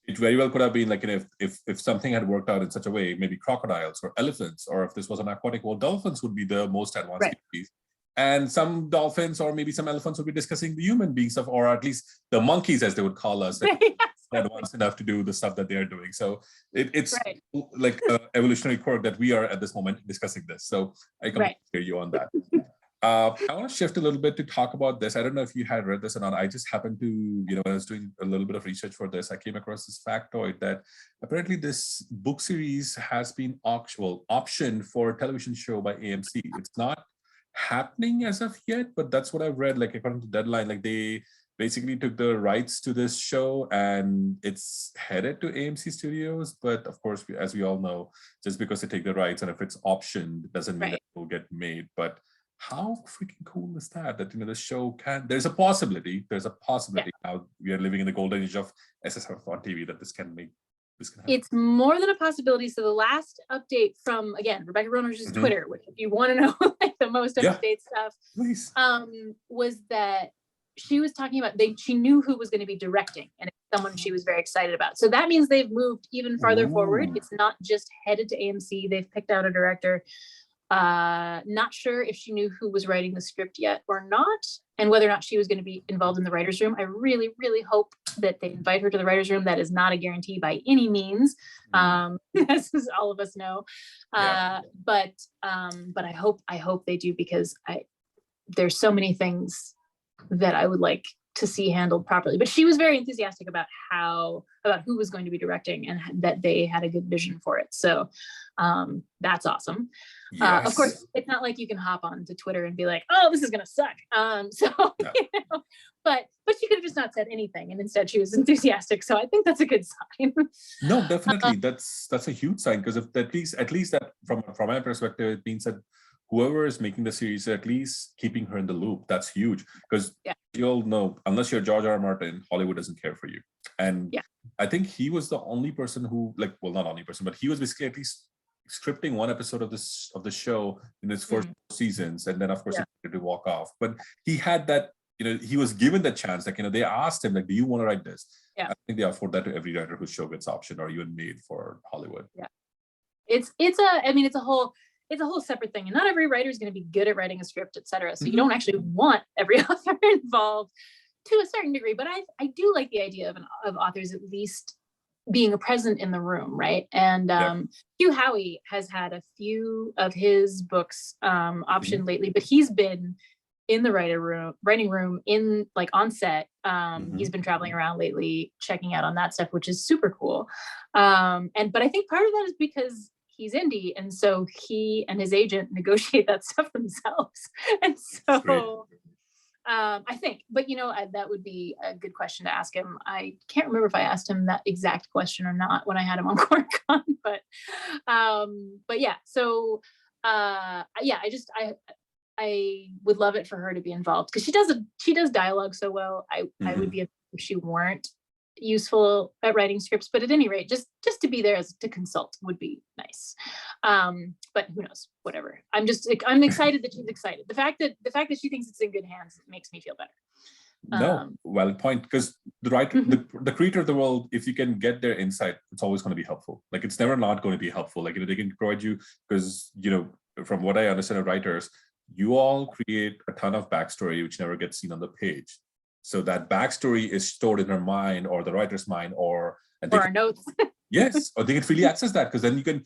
It very well could have been like, if something had worked out in such a way, maybe crocodiles or elephants, or if this was an aquatic world, dolphins would be the most advanced species. And some dolphins or maybe some elephants would be discussing the human being stuff, or at least the monkeys, as they would call us, that advanced enough to do the stuff that they are doing. So it's like an evolutionary quirk that we are at this moment discussing this. So I can hear you on that. I want to shift a little bit to talk about this. I don't know if you had read this or not. I just happened to, when I was doing a little bit of research for this, I came across this factoid that apparently this book series has been optioned for a television show by AMC. It's not happening as of yet, but that's what I've read, like according to Deadline. Like they basically took the rights to this show and it's headed to AMC Studios. But of course, as we all know, just because they take the rights and if it's optioned, doesn't mean that it will get made. But How freaking cool is that? That the show can. There's a possibility. Now we are living in the golden age of SSF on TV that this can make. This can happen. It's more than a possibility. So the last update from, again, Rebecca Roanhorse's Twitter, which if you want to know like the most up-to-date stuff, please, was that she was talking about she knew who was going to be directing, and it's someone she was very excited about. So that means they've moved even farther forward. It's not just headed to AMC. They've picked out a director. Not sure if she knew who was writing the script yet or not, and whether or not she was going to be involved in the writer's room. I really, really hope that they invite her to the writer's room. That is not a guarantee by any means, as all of us know. But I hope they do, because there's so many things that I would like to see handled properly. But she was very enthusiastic about who was going to be directing, and that they had a good vision for it. So that's awesome. Yes. Of course, it's not like you can hop onto Twitter and be like, "Oh, this is gonna suck." But she could have just not said anything, and instead she was enthusiastic. So I think that's a good sign. No, definitely, that's a huge sign, because if at least that from my perspective, it means that whoever is making the series, at least keeping her in the loop. That's huge, because you all know, unless you're George R.R. Martin, Hollywood doesn't care for you. And I think he was the only person who, not only person, but he was basically at least scripting one episode of the show in his first seasons, and then of course he had to walk off. But he had that, he was given the chance. They asked him, do you want to write this? I think they afford that to every writer whose show gets optioned or even made for Hollywood. It's a whole separate thing, and not every writer is going to be good at writing a script, etc. So you don't actually want every author involved to a certain degree. But I do like the idea of authors at least being present in the room, right? And Hugh Howie has had a few of his books optioned lately, but he's been in the writing room in on set. He's been traveling around lately, checking out on that stuff, which is super cool. But I think part of that is because he's indie, and so he and his agent negotiate that stuff themselves. And so I think, but that would be a good question to ask him. I can't remember if I asked him that exact question or not when I had him on CornCon, but yeah. So I would love it for her to be involved, because she does dialogue so well. I would be if she weren't useful at writing scripts, but at any rate, just to be there to consult would be nice. But who knows, whatever. I'm excited that she's excited. The fact that she thinks it's in good hands makes me feel better. No, valid point, because the writer, the creator of the world, if you can get their insight, it's always going to be helpful. It's never not going to be helpful. They can provide you, because from what I understand of writers, you all create a ton of backstory which never gets seen on the page. So that backstory is stored in her mind, or the writer's mind, or our notes. Yes, or they can freely access that, because then you can,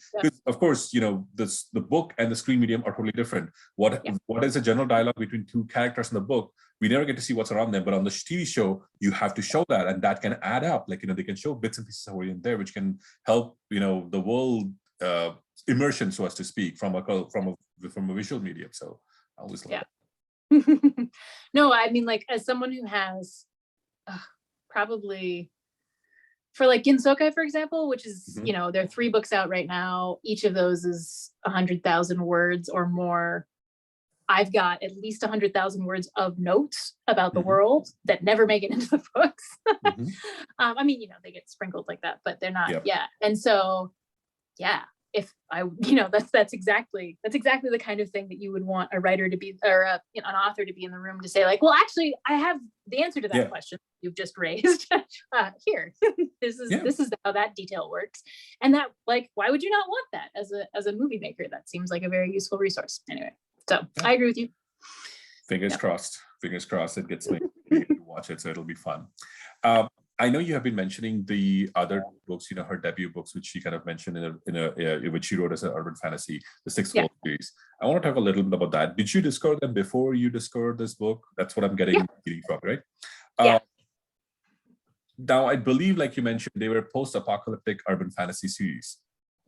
of course, the book and the screen medium are totally different. What is a general dialogue between two characters in the book? We never get to see what's around them, but on the TV show, you have to show that, and that can add up. They can show bits and pieces over in there, which can help, the world immersion, so as to speak, from a visual medium. So I always love that. No, I mean, as someone who has probably, for Ginsokai, for example, which is, there are 3 books out right now. Each of those is 100,000 words or more. I've got at least 100,000 words of notes about the world that never make it into the books. I mean, they get sprinkled like that, but they're not. And so, if I, that's exactly the kind of thing that you would want a writer to be, or an author to be in the room to say, well, actually, I have the answer to that question you've just raised. Here, this is how that detail works, and that, why would you not want that as a movie maker? That seems like a very useful resource. Anyway, so I agree with you. Fingers crossed. Fingers crossed. It gets me to watch it, so it'll be fun. I know you have been mentioning the other books, her debut books, which she kind of mentioned which she wrote as an urban fantasy, the 6 World series. I want to talk a little bit about that. Did you discover them before you discovered this book? That's what I'm getting from, right? Now, I believe, like you mentioned, they were post-apocalyptic urban fantasy series.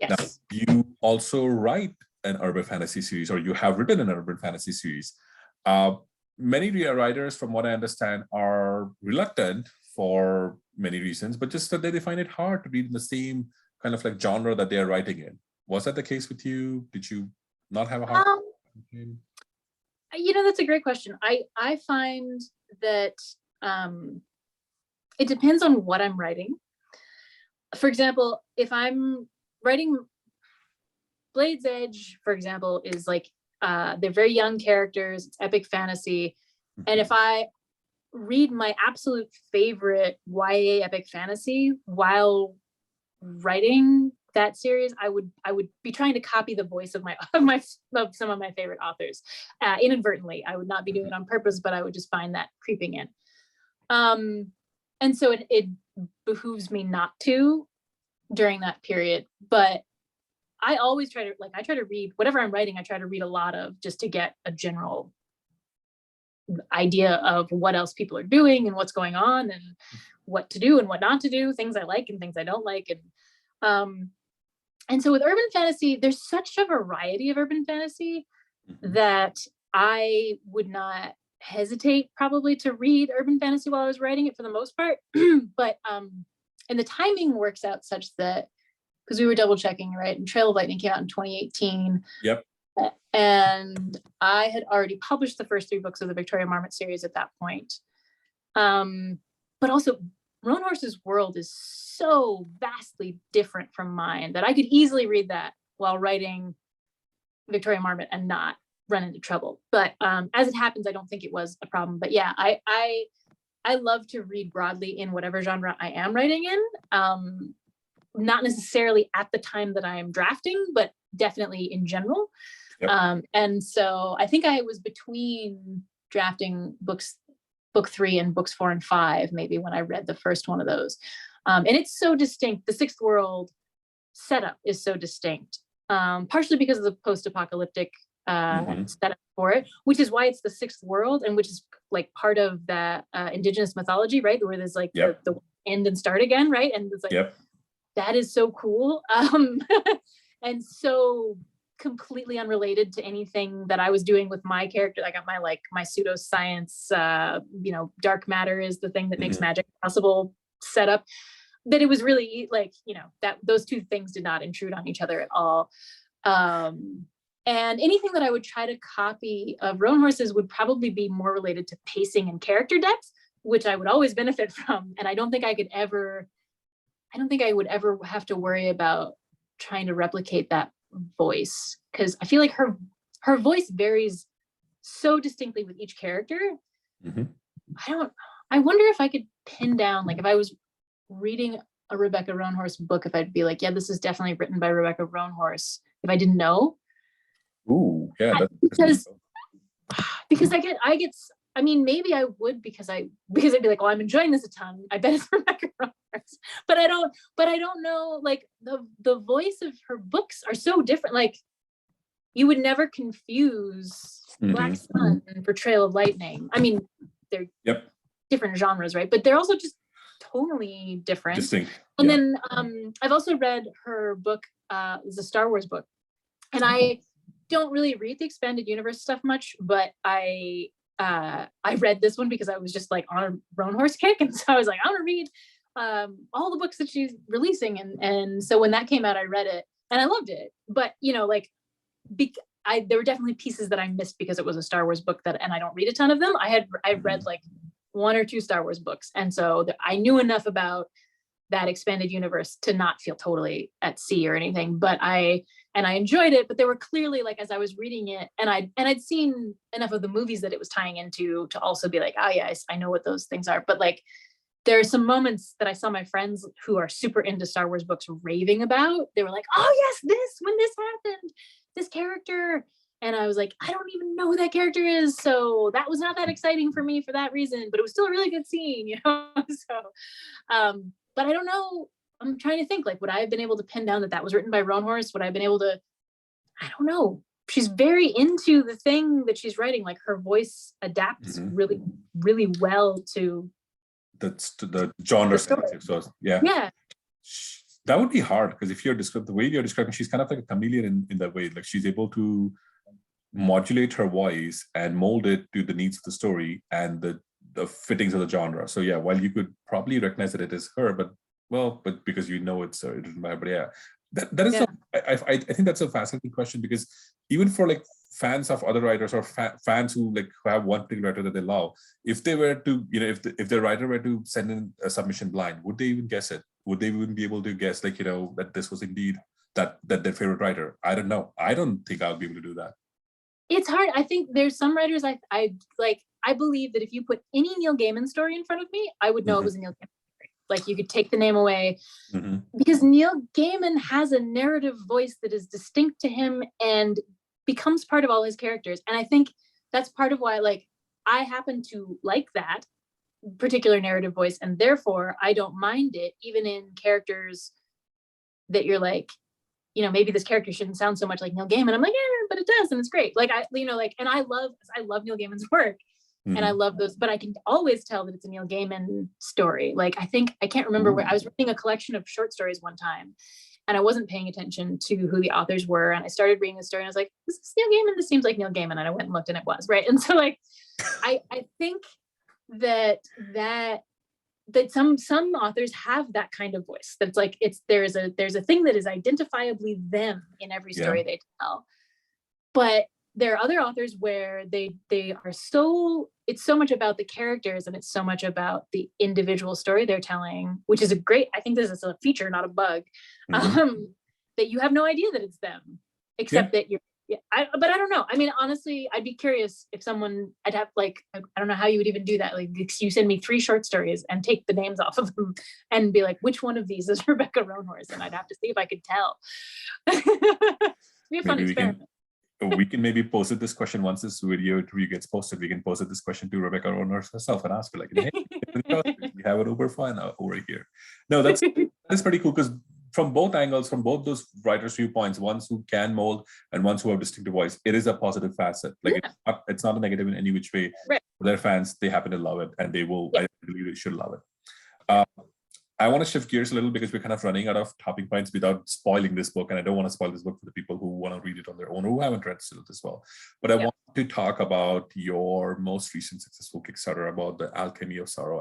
Yes. Now, you also write an urban fantasy series, or you have written an urban fantasy series. Many writers, from what I understand, are reluctant for many reasons, but just that they find it hard to read in the same kind of genre that they are writing in. Was that the case with you? Did you not have a hard time? That's a great question. I find that it depends on what I'm writing. For example, if I'm writing Blade's Edge, for example, is like they're very young characters, it's epic fantasy. And if I read my absolute favorite YA epic fantasy while writing that series, I would be trying to copy the voice of some of my favorite authors inadvertently. I would not be doing it on purpose, but I would just find that creeping in. And so it behooves me not to during that period. But I always try to read whatever I'm writing. I try to read a lot of, just to get a general idea of what else people are doing and what's going on and what to do and what not to do, things I like and things I don't like. And so with urban fantasy, there's such a variety of urban fantasy that I would not hesitate probably to read urban fantasy while I was writing it for the most part. But and the timing works out such that, because we were double checking, right? And Trail of Lightning came out in 2018. Yep. And I had already published the first 3 books of the Victoria Marmot series at that point. But also, Roanhorse's world is so vastly different from mine that I could easily read that while writing Victoria Marmot and not run into trouble. But as it happens, I don't think it was a problem. But yeah, I love to read broadly in whatever genre I am writing in. Not necessarily at the time that I am drafting, but definitely in general. Yep. And so I think I was between drafting book 3 and books 4 and 5, maybe, when I read the first one of those. And it's so distinct. The Sixth World setup is so distinct, partially because of the post-apocalyptic setup for it, which is why it's the Sixth World, and which is like part of that indigenous mythology, right? Where there's like the end and start again, right? And it's like, that is so cool. And so completely unrelated to anything that I was doing with my character. I got my pseudoscience, dark matter is the thing that makes magic possible setup. That it was really like, that those two things did not intrude on each other at all. And anything that I would try to copy of Roanhorse's would probably be more related to pacing and character depth, which I would always benefit from. And I don't think I would ever have to worry about trying to replicate that voice, because I feel like her voice varies so distinctly with each character. I wonder if I could pin down, like if I was reading a Rebecca Roanhorse book, if I'd be like, yeah, this is definitely written by Rebecca Roanhorse, if I didn't know. Ooh, yeah. Because I mean, maybe I would, because I'd be like, oh, I'm enjoying this a ton, I bet it's Rebecca Roanhorse. But I don't know, like the voice of her books are so different. Like you would never confuse Black Sun for Trail of Lightning. I mean, they're different genres, right? But they're also just totally different. Distinct. And then I've also read her book, it's a Star Wars book. And I don't really read the expanded universe stuff much, but I read this one because I was just like on a Roanhorse kick, and so I was like, I want to read all the books that she's releasing, and so when that came out, I read it and I loved it. But there were definitely pieces that I missed because it was a Star Wars book and I don't read a ton of them. I read like 1 or 2 Star Wars books, and so I knew enough about that expanded universe to not feel totally at sea or anything. But I enjoyed it, but there were clearly, like, as I was reading it, and I'd seen enough of the movies that it was tying into to also be like, oh yeah, I know what those things are. But like, there are some moments that I saw my friends who are super into Star Wars books raving about. They were like, oh yes, when this happened, this character. And I was like, I don't even know who that character is. So that was not that exciting for me for that reason, but it was still a really good scene, So, but I don't know. I'm trying to think, like, would I have been able to pin down that was written by Roanhorse? Would I have been able to, I don't know. She's very into the thing that she's writing. Like, her voice adapts really, really well to the genre. So yeah. That would be hard, because if the way you're describing, she's kind of like a chameleon in that way. Like, she's able to modulate her voice and mold it to the needs of the story and the fittings of the genre. So yeah, while you could probably recognize that it is her, but because it's written by, but yeah, that is I think that's a fascinating question, because even for like fans of other writers or fans who like have one particular writer that they love, if they were to, if the writer were to send in a submission blind, would they even guess it? Would they even be able to guess, like, that this was indeed that their favorite writer? I don't know. I don't think I'll be able to do that. It's hard. I think there's some writers I like. I believe that if you put any Neil Gaiman story in front of me, I would know it was a Neil Gaiman story. Like, you could take the name away, because Neil Gaiman has a narrative voice that is distinct to him and becomes part of all his characters. And I think that's part of why, like, I happen to like that particular narrative voice, and therefore I don't mind it, even in characters that you're like, maybe this character shouldn't sound so much like Neil Gaiman. I'm like, yeah, but it does, and it's great. Like, and I love Neil Gaiman's work, and I love those, but I can always tell that it's a Neil Gaiman story. Like, I can't remember where I was reading a collection of short stories one time, and I wasn't paying attention to who the authors were. And I started reading the story, and I was like, this is Neil Gaiman. This seems like Neil Gaiman. And I went and looked, and it was, right. And so, like, I think that some authors have that kind of voice. That's like, there's a thing that is identifiably them in every story they tell. But there are other authors where they are it's so much about the characters, and it's so much about the individual story they're telling, which is I think this is a feature, not a bug, that you have no idea that it's them, except that you're, but I don't know. I mean, honestly, I'd be curious if I'd have, like, I don't know how you would even do that. Like, you send me 3 short stories and take the names off of them and be like, which one of these is Rebecca Roanhorse? And I'd have to see if I could tell. Be a fun experiment. We can maybe post this question once this video interview gets posted. We can post this question to Rebecca Roanhorse herself and ask her, like, hey, we have an Uber fan over here. No, that's pretty cool, because from both angles, from both those writers' viewpoints, ones who can mold and ones who have distinctive voice, it is a positive facet. Like, it's not a negative in any which way. Right. For their fans, they happen to love it, and they will. I believe they should love it. I want to shift gears a little, because we're kind of running out of topping points without spoiling this book, and I don't want to spoil this book for the people who want to read it on their own or who haven't read it as well. But I want to talk about your most recent successful Kickstarter, about the Alchemy of Sorrow,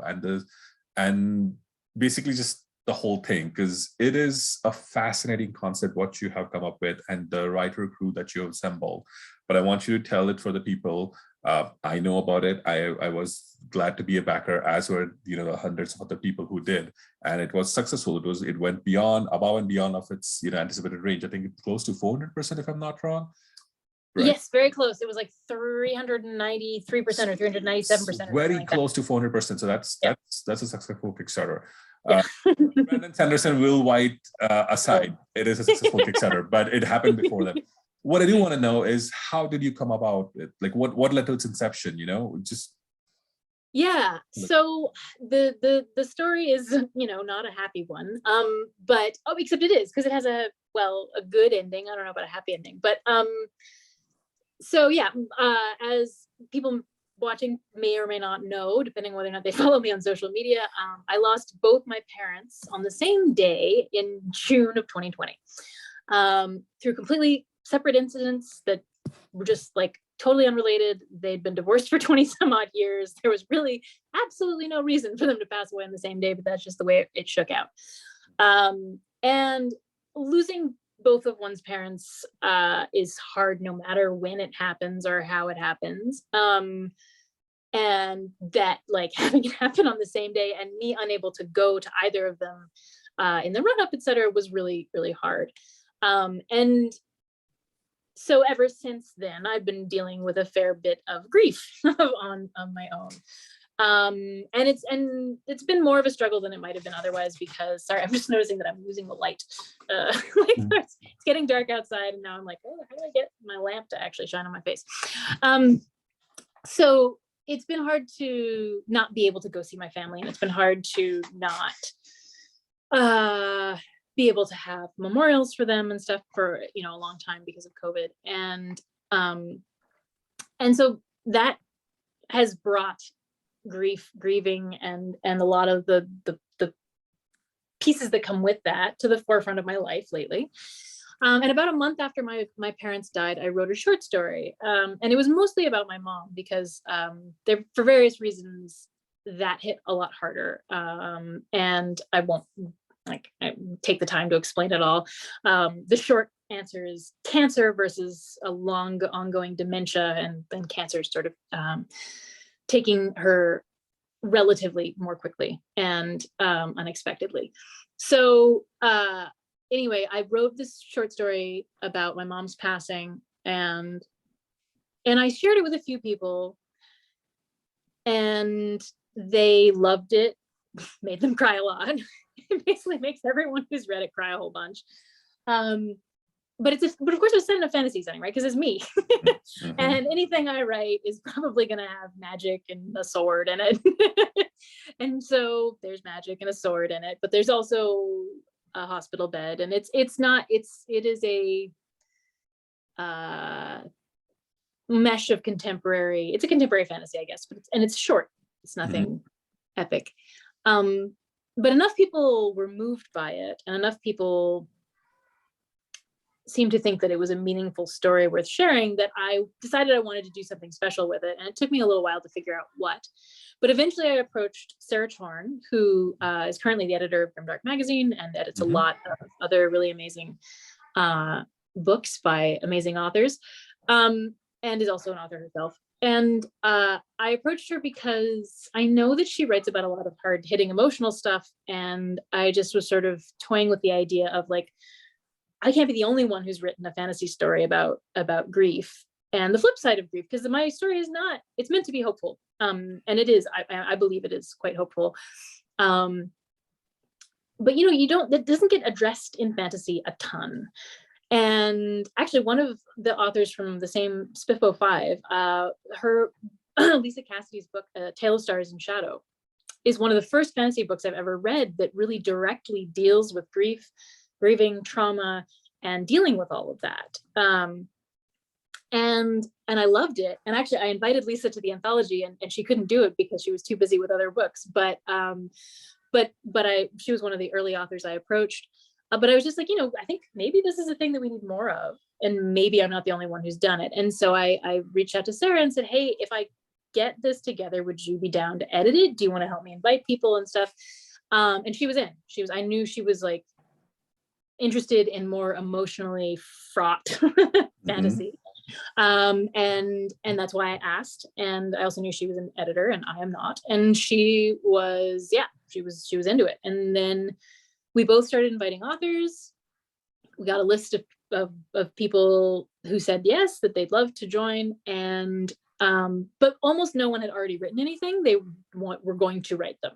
and basically just the whole thing, because it is a fascinating concept what you have come up with and the writer crew that you have assembled. But I want you to tell it for the people. I know about it. I was glad to be a backer, as were the hundreds of other people who did, and it was successful. It went above and beyond of its anticipated range. I think it's close to 400%, if I'm not wrong. Right. Yes, very close. It was like 393% or 397%. Very close to 400%. So that's a successful Kickstarter. Brandon Sanderson, Will White aside, it is a successful Kickstarter, but it happened before that. What I do want to know is, how did you come about it? Like, what led to its inception? So the story is not a happy one, but except it is, because it has a good ending. I don't know about a happy ending, but as people watching may or may not know, depending whether or not they follow me on social media, I lost both my parents on the same day in June of 2020, through completely separate incidents that were just like totally unrelated. They'd been divorced for 20 some odd years. There was really absolutely no reason for them to pass away on the same day, but that's just the way it shook out. And losing both of one's parents is hard, no matter when it happens or how it happens. And that, like, having it happen on the same day and me unable to go to either of them in the run-up, etc., was really, really hard. And so ever since then, I've been dealing with a fair bit of grief on my own. And it's been more of a struggle than it might have been otherwise, because, sorry, I'm just noticing that I'm losing the light. It's getting dark outside, and now I'm like, oh, how do I get my lamp to actually shine on my face? So it's been hard to not be able to go see my family, and it's been hard to not be able to have memorials for them and stuff for a long time because of COVID, and so that has brought grieving and a lot of the pieces that come with that to the forefront of my life lately. And about a month after my parents died, I wrote a short story, and it was mostly about my mom, because for various reasons that hit a lot harder, and I won't like I take the time to explain it all. The short answer is cancer versus a long ongoing dementia, and then cancer is sort of taking her relatively more quickly and unexpectedly. So anyway, I wrote this short story about my mom's passing, and I shared it with a few people, and they loved it, made them cry a lot. It basically makes everyone who's read it cry a whole bunch. But of course it's set in a fantasy setting, right? Because it's me. Mm-hmm. And anything I write is probably going to have magic and a sword in it. And so there's magic and a sword in it, but there's also a hospital bed, and it is a mesh of contemporary. It's a contemporary fantasy, I guess, but it's short. It's nothing epic. But enough people were moved by it, and enough people seemed to think that it was a meaningful story worth sharing, that I decided I wanted to do something special with it. And it took me a little while to figure out what. But eventually I approached Sarah Torn, who is currently the editor of Grimdark Magazine and edits a lot of other really amazing books by amazing authors, and is also an author herself. And I approached her because I know that she writes about a lot of hard-hitting emotional stuff. And I just was sort of toying with the idea of like, I can't be the only one who's written a fantasy story about grief and the flip side of grief, because my story is not, it's meant to be hopeful. And it is, I believe it is quite hopeful. But that doesn't get addressed in fantasy a ton. And actually one of the authors from the same Spiffo 5, her Lisa Cassidy's book, Tale of Stars and Shadow, is one of the first fantasy books I've ever read that really directly deals with grief, grieving, trauma, and dealing with all of that. And I loved it. And actually I invited Lisa to the anthology, and she couldn't do it because she was too busy with other books. But she was one of the early authors I approached. But I was just like, I think maybe this is a thing that we need more of, and maybe I'm not the only one who's done it. And so I reached out to Sarah and said, hey, if I get this together, would you be down to edit it? Do you want to help me invite people and stuff? And she was in. I knew she was like interested in more emotionally fraught fantasy. And that's why I asked. And I also knew she was an editor, and I am not. And she was into it. And then we both started inviting authors. We got a list of people who said yes, that they'd love to join. And but almost no one had already written anything. They were going to write them.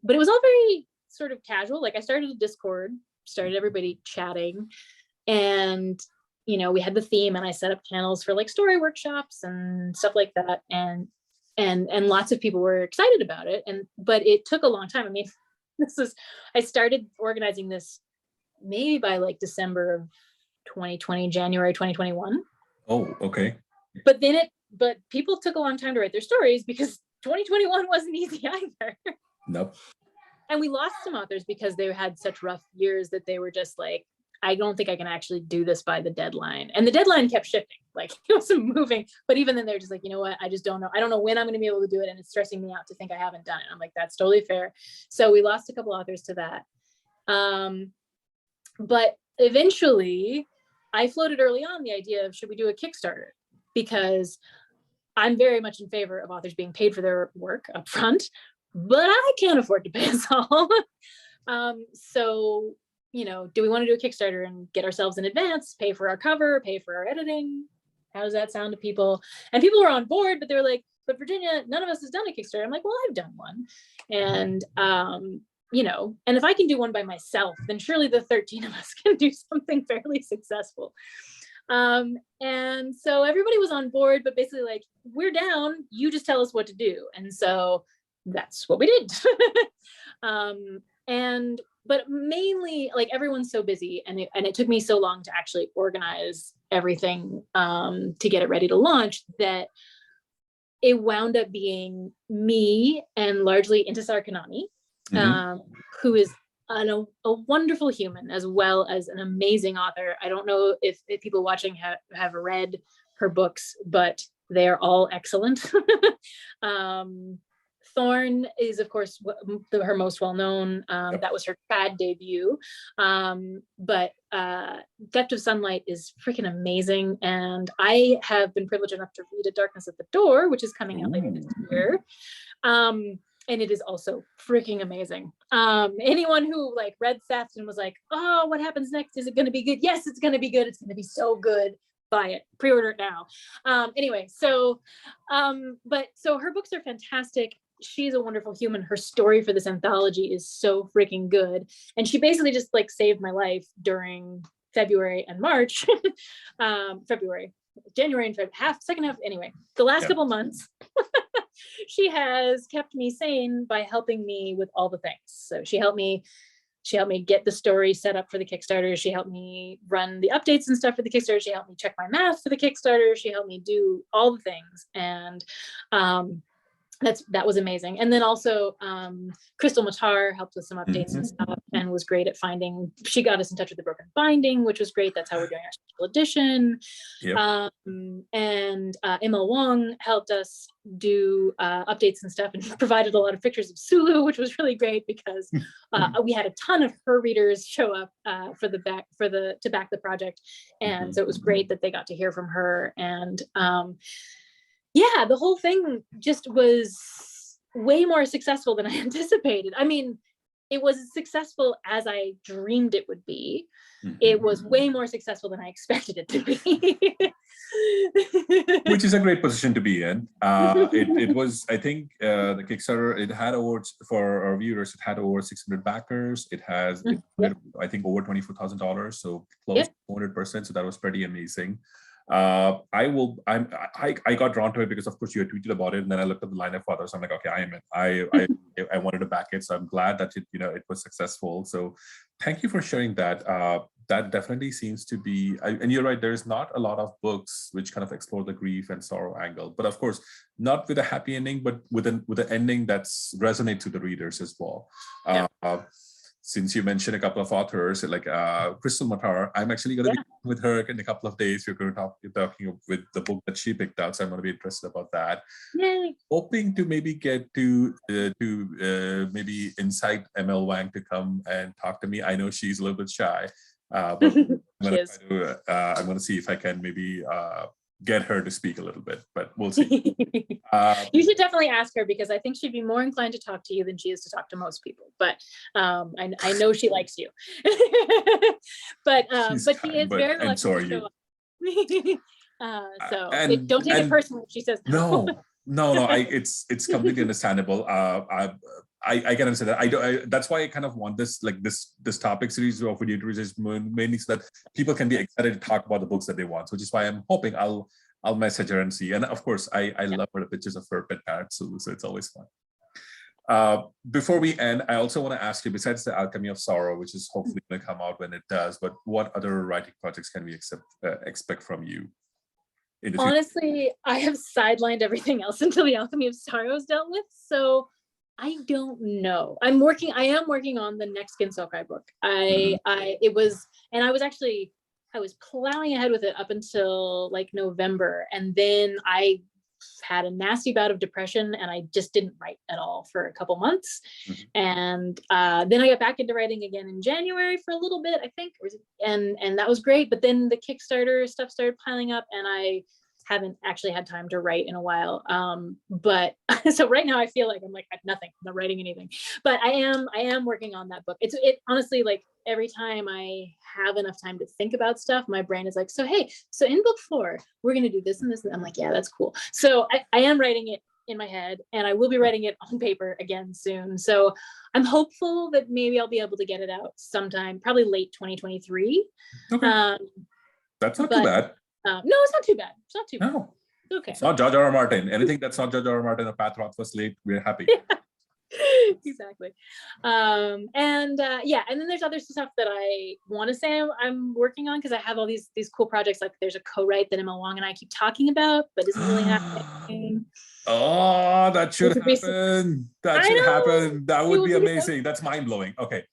But it was all very sort of casual. Like I started a Discord, started everybody chatting, and we had the theme, and I set up channels for like story workshops and stuff like that. And lots of people were excited about it. But it took a long time. I mean, I started organizing this maybe by like December of 2020, January 2021. Oh, okay. But people took a long time to write their stories because 2021 wasn't easy either. Nope. And we lost some authors because they had such rough years that they were just like, I don't think I can actually do this by the deadline. And the deadline kept shifting, like it was moving. But even then they're just like, you know what? I just don't know. I don't know when I'm going to be able to do it. And it's stressing me out to think I haven't done it. I'm like, that's totally fair. So we lost a couple authors to that. But eventually I floated early on the idea of, should we do a Kickstarter? Because I'm very much in favor of authors being paid for their work up front, but I can't afford to pay us all. So, do we want to do a Kickstarter and get ourselves in advance, pay for our cover, pay for our editing? How does that sound to people? And people were on board, but they were like, but Virginia, none of us has done a Kickstarter. I'm like, well, I've done one. And, and if I can do one by myself, then surely the 13 of us can do something fairly successful. And so everybody was on board, but basically like, we're down, you just tell us what to do. And so that's what we did. But mainly like everyone's so busy, and it took me so long to actually organize everything to get it ready to launch, that it wound up being me and largely Intisar Kanani, who is a wonderful human as well as an amazing author. I don't know if people watching have read her books, but they are all excellent. Thorn is, of course, her most well-known. That was her trad debut. But Theft of Sunlight is freaking amazing. And I have been privileged enough to read A Darkness at the Door, which is coming out later this year. And it is also freaking amazing. Anyone who like read Theft and was like, oh, what happens next? Is it going to be good? Yes, it's going to be good. It's going to be so good. Buy it, pre-order it now. Anyway, so her books are fantastic. She's a wonderful human. Her story for this anthology is so freaking good. And she basically just like saved my life during February and March. January and February, second half, anyway, the last couple months. She has kept me sane by helping me with all the things. So she helped me get the story set up for the Kickstarter. She helped me run the updates and stuff for the Kickstarter. She helped me check my math for the Kickstarter. She helped me do all the things. And that was amazing. And then also Crystal Matar helped with some updates and stuff and was great at finding, she got us in touch with the Broken Binding, which was great. That's how we're doing our special edition. Yep. And ML Wong helped us do updates and stuff and provided a lot of pictures of Sulu, which was really great because we had a ton of her readers show up to back the project. And so it was great that they got to hear from her. And yeah, the whole thing just was way more successful than I anticipated. I mean, it was as successful as I dreamed it would be. It was way more successful than I expected it to be. Which is a great position to be in. It was, I think, the Kickstarter, it had awards for our viewers. It had over 600 backers. It has, I think, over $24,000, so close to 100%. So that was pretty amazing. I got drawn to it because, of course, you had tweeted about it, and then I looked at the lineup for others. I'm like, okay, I am in. I wanted to back it, so I'm glad that it was successful. So, thank you for sharing that. That definitely seems to be, and you're right. There's not a lot of books which kind of explore the grief and sorrow angle, but of course, not with a happy ending, but with an ending that's resonates with the readers as well. Since you mentioned a couple of authors like Crystal Matar, I'm actually going to be with her in a couple of days. We're going to be talking with the book that she picked out, so I'm going to be interested about that. Yay. Hoping to maybe get to maybe incite ML Wang to come and talk to me. I know she's a little bit shy, but I'm going to see if I can maybe get her to speak a little bit, but we'll see. You should definitely ask her because I think she'd be more inclined to talk to you than she is to talk to most people. But I know she likes you. but she is very lucky to show up. So don't take it personally if she says no. No. It's completely understandable. I can understand that. That's why I kind of want this topic series of video interviews mainly so that people can be excited to talk about the books that they want. Which is why I'm hoping I'll message her and see. And of course, I love her pictures of her pet parrot, so it's always fun. Before we end, I also want to ask you, besides the Alchemy of Sorrow, which is hopefully going to come out when it does, but what other writing projects can we expect from you? Honestly, I have sidelined everything else until the Alchemy of Sorrow is dealt with. So I don't know. I am working on the next Gensokai book. I was plowing ahead with it up until like November. And then I had a nasty bout of depression and I just didn't write at all for a couple months. And then I got back into writing again in January for a little bit, I think, and that was great. But then the Kickstarter stuff started piling up and I haven't actually had time to write in a while. But so right now I feel like I'm nothing, I'm not writing anything, but I am working on that book. It honestly, like every time I have enough time to think about stuff, my brain is like, so in book 4, we're going to do this and this. And I'm like, yeah, that's cool. So I am writing it in my head and I will be writing it on paper again soon. So I'm hopeful that maybe I'll be able to get it out sometime, probably late 2023. Okay. That's not too bad. No, it's not too bad. It's not too bad. No. Okay. It's not George R. R. Martin. Anything that's not George R. R. Martin or Pat Rothfuss late, we're happy. Exactly. And then there's other stuff that I want to say I'm working on because I have all these cool projects. Like there's a co-write that Emma Wong and I keep talking about, but isn't really happening. Oh, that should Which would be happen. That I should know. happen. That It would would be be so amazing. That's mind-blowing. Okay.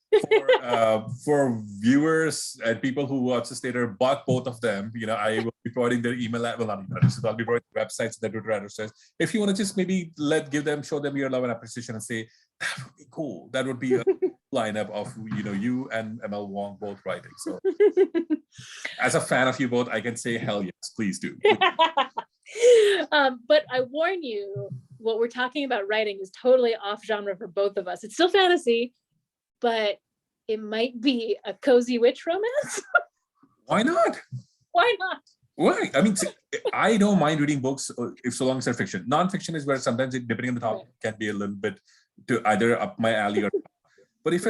For viewers and people who watch this later, but both of them, I will be providing their well, not email addresses, I'll be providing websites, their Twitter addresses. If you want to just maybe show them your love and appreciation and say, that would be cool. That would be a lineup of, you and ML Wong both writing. So as a fan of you both, I can say, hell yes, please do. But I warn you, what we're talking about writing is totally off genre for both of us. It's still fantasy, but it might be a cozy witch romance. Why not? Why not? Why? I mean, I don't mind reading books if so long as they're fiction. Non-fiction is where sometimes, depending on the topic, can be a little bit to either up my alley or. But if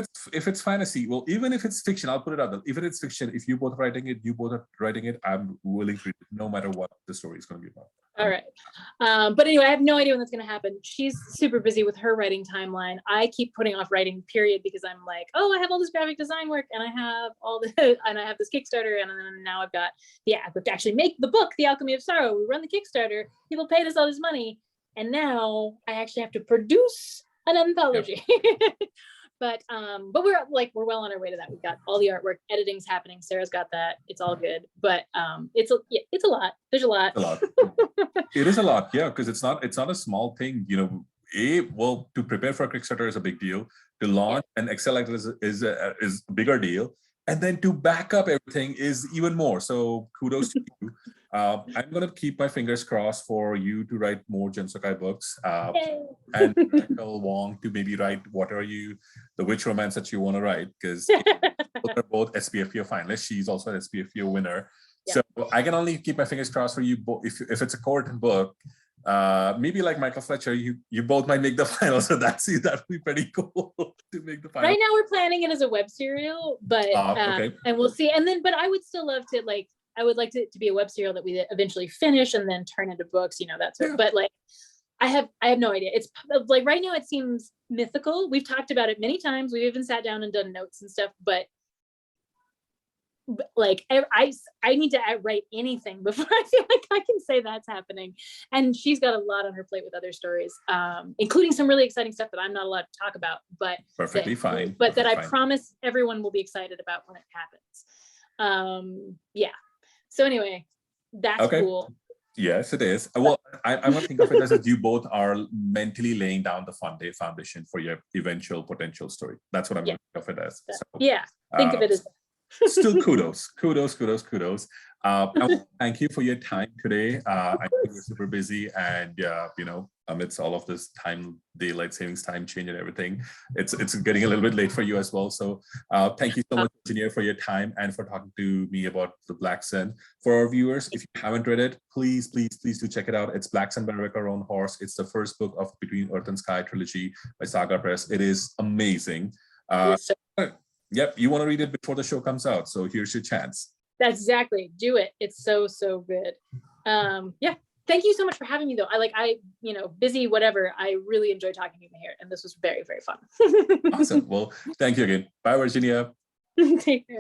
it's fantasy, well, even if it's fiction, I'll put it out there. If it's fiction, if you both are writing it, I'm willing to read it, no matter what the story is going to be about. All right. But anyway, I have no idea when that's going to happen. She's super busy with her writing timeline. I keep putting off writing, period, because I'm like, oh, I have all this graphic design work, and I have and I have this Kickstarter, and then now I've got, we have to actually make the book, The Alchemy of Sorrow. We run the Kickstarter. People paid us all this money, and now I actually have to produce an anthology. Yep. But we're well on our way to that. We've got all the artwork, editing's happening. Sarah's got that. It's all good. But it's a lot. There's a lot. It is a lot, yeah, because it's not a small thing. To prepare for a Kickstarter is a big deal. To launch and excel like this is a bigger deal. And then to back up everything is even more. So kudos to you. I'm going to keep my fingers crossed for you to write more Jinsokai books and Michael Wong to maybe write the witch romance that you want to write, because they're both SPFPO finalists. She's also an SPFPO winner. Yeah. So I can only keep my fingers crossed for you. If it's a co-written book, maybe like Michael Fletcher, you both might make the final. So that would be pretty cool to make the final. Right now we're planning it as a web serial, but okay. And we'll see. And then, but I would still love to I would like it to be a web serial that we eventually finish and then turn into books, that sort of, but I have no idea. It's like right now it seems mythical. We've talked about it many times. We've even sat down and done notes and stuff, but I need to write anything before I feel like I can say that's happening. And she's got a lot on her plate with other stories, including some really exciting stuff that I'm not allowed to talk about, but perfectly fine. But that I promise everyone will be excited about when it happens. Yeah. So anyway, that's cool. Yes, it is. Well, I'm going to think of it as you both are mentally laying down the foundation for your eventual potential story. That's what I'm going to think of it as. So, think of it as. Still kudos. Thank you for your time today. I know you're super busy, and amidst all of this daylight savings time change and everything, it's getting a little bit late for you as well. So thank you so much, Engineer, for your time and for talking to me about the Black Sun. For our viewers, if you haven't read it, please do check it out. It's Black Sun by Rebecca Roanhorse. It's the first book of Between Earth and Sky trilogy by Saga Press. It is amazing. Yep, you want to read it before the show comes out, so here's your chance. That's exactly. Do it. It's so good. Thank you so much for having me, though. Busy, whatever. I really enjoyed talking to you here, and this was very, very fun. Awesome. Well, thank you again. Bye, Virginia. Take care.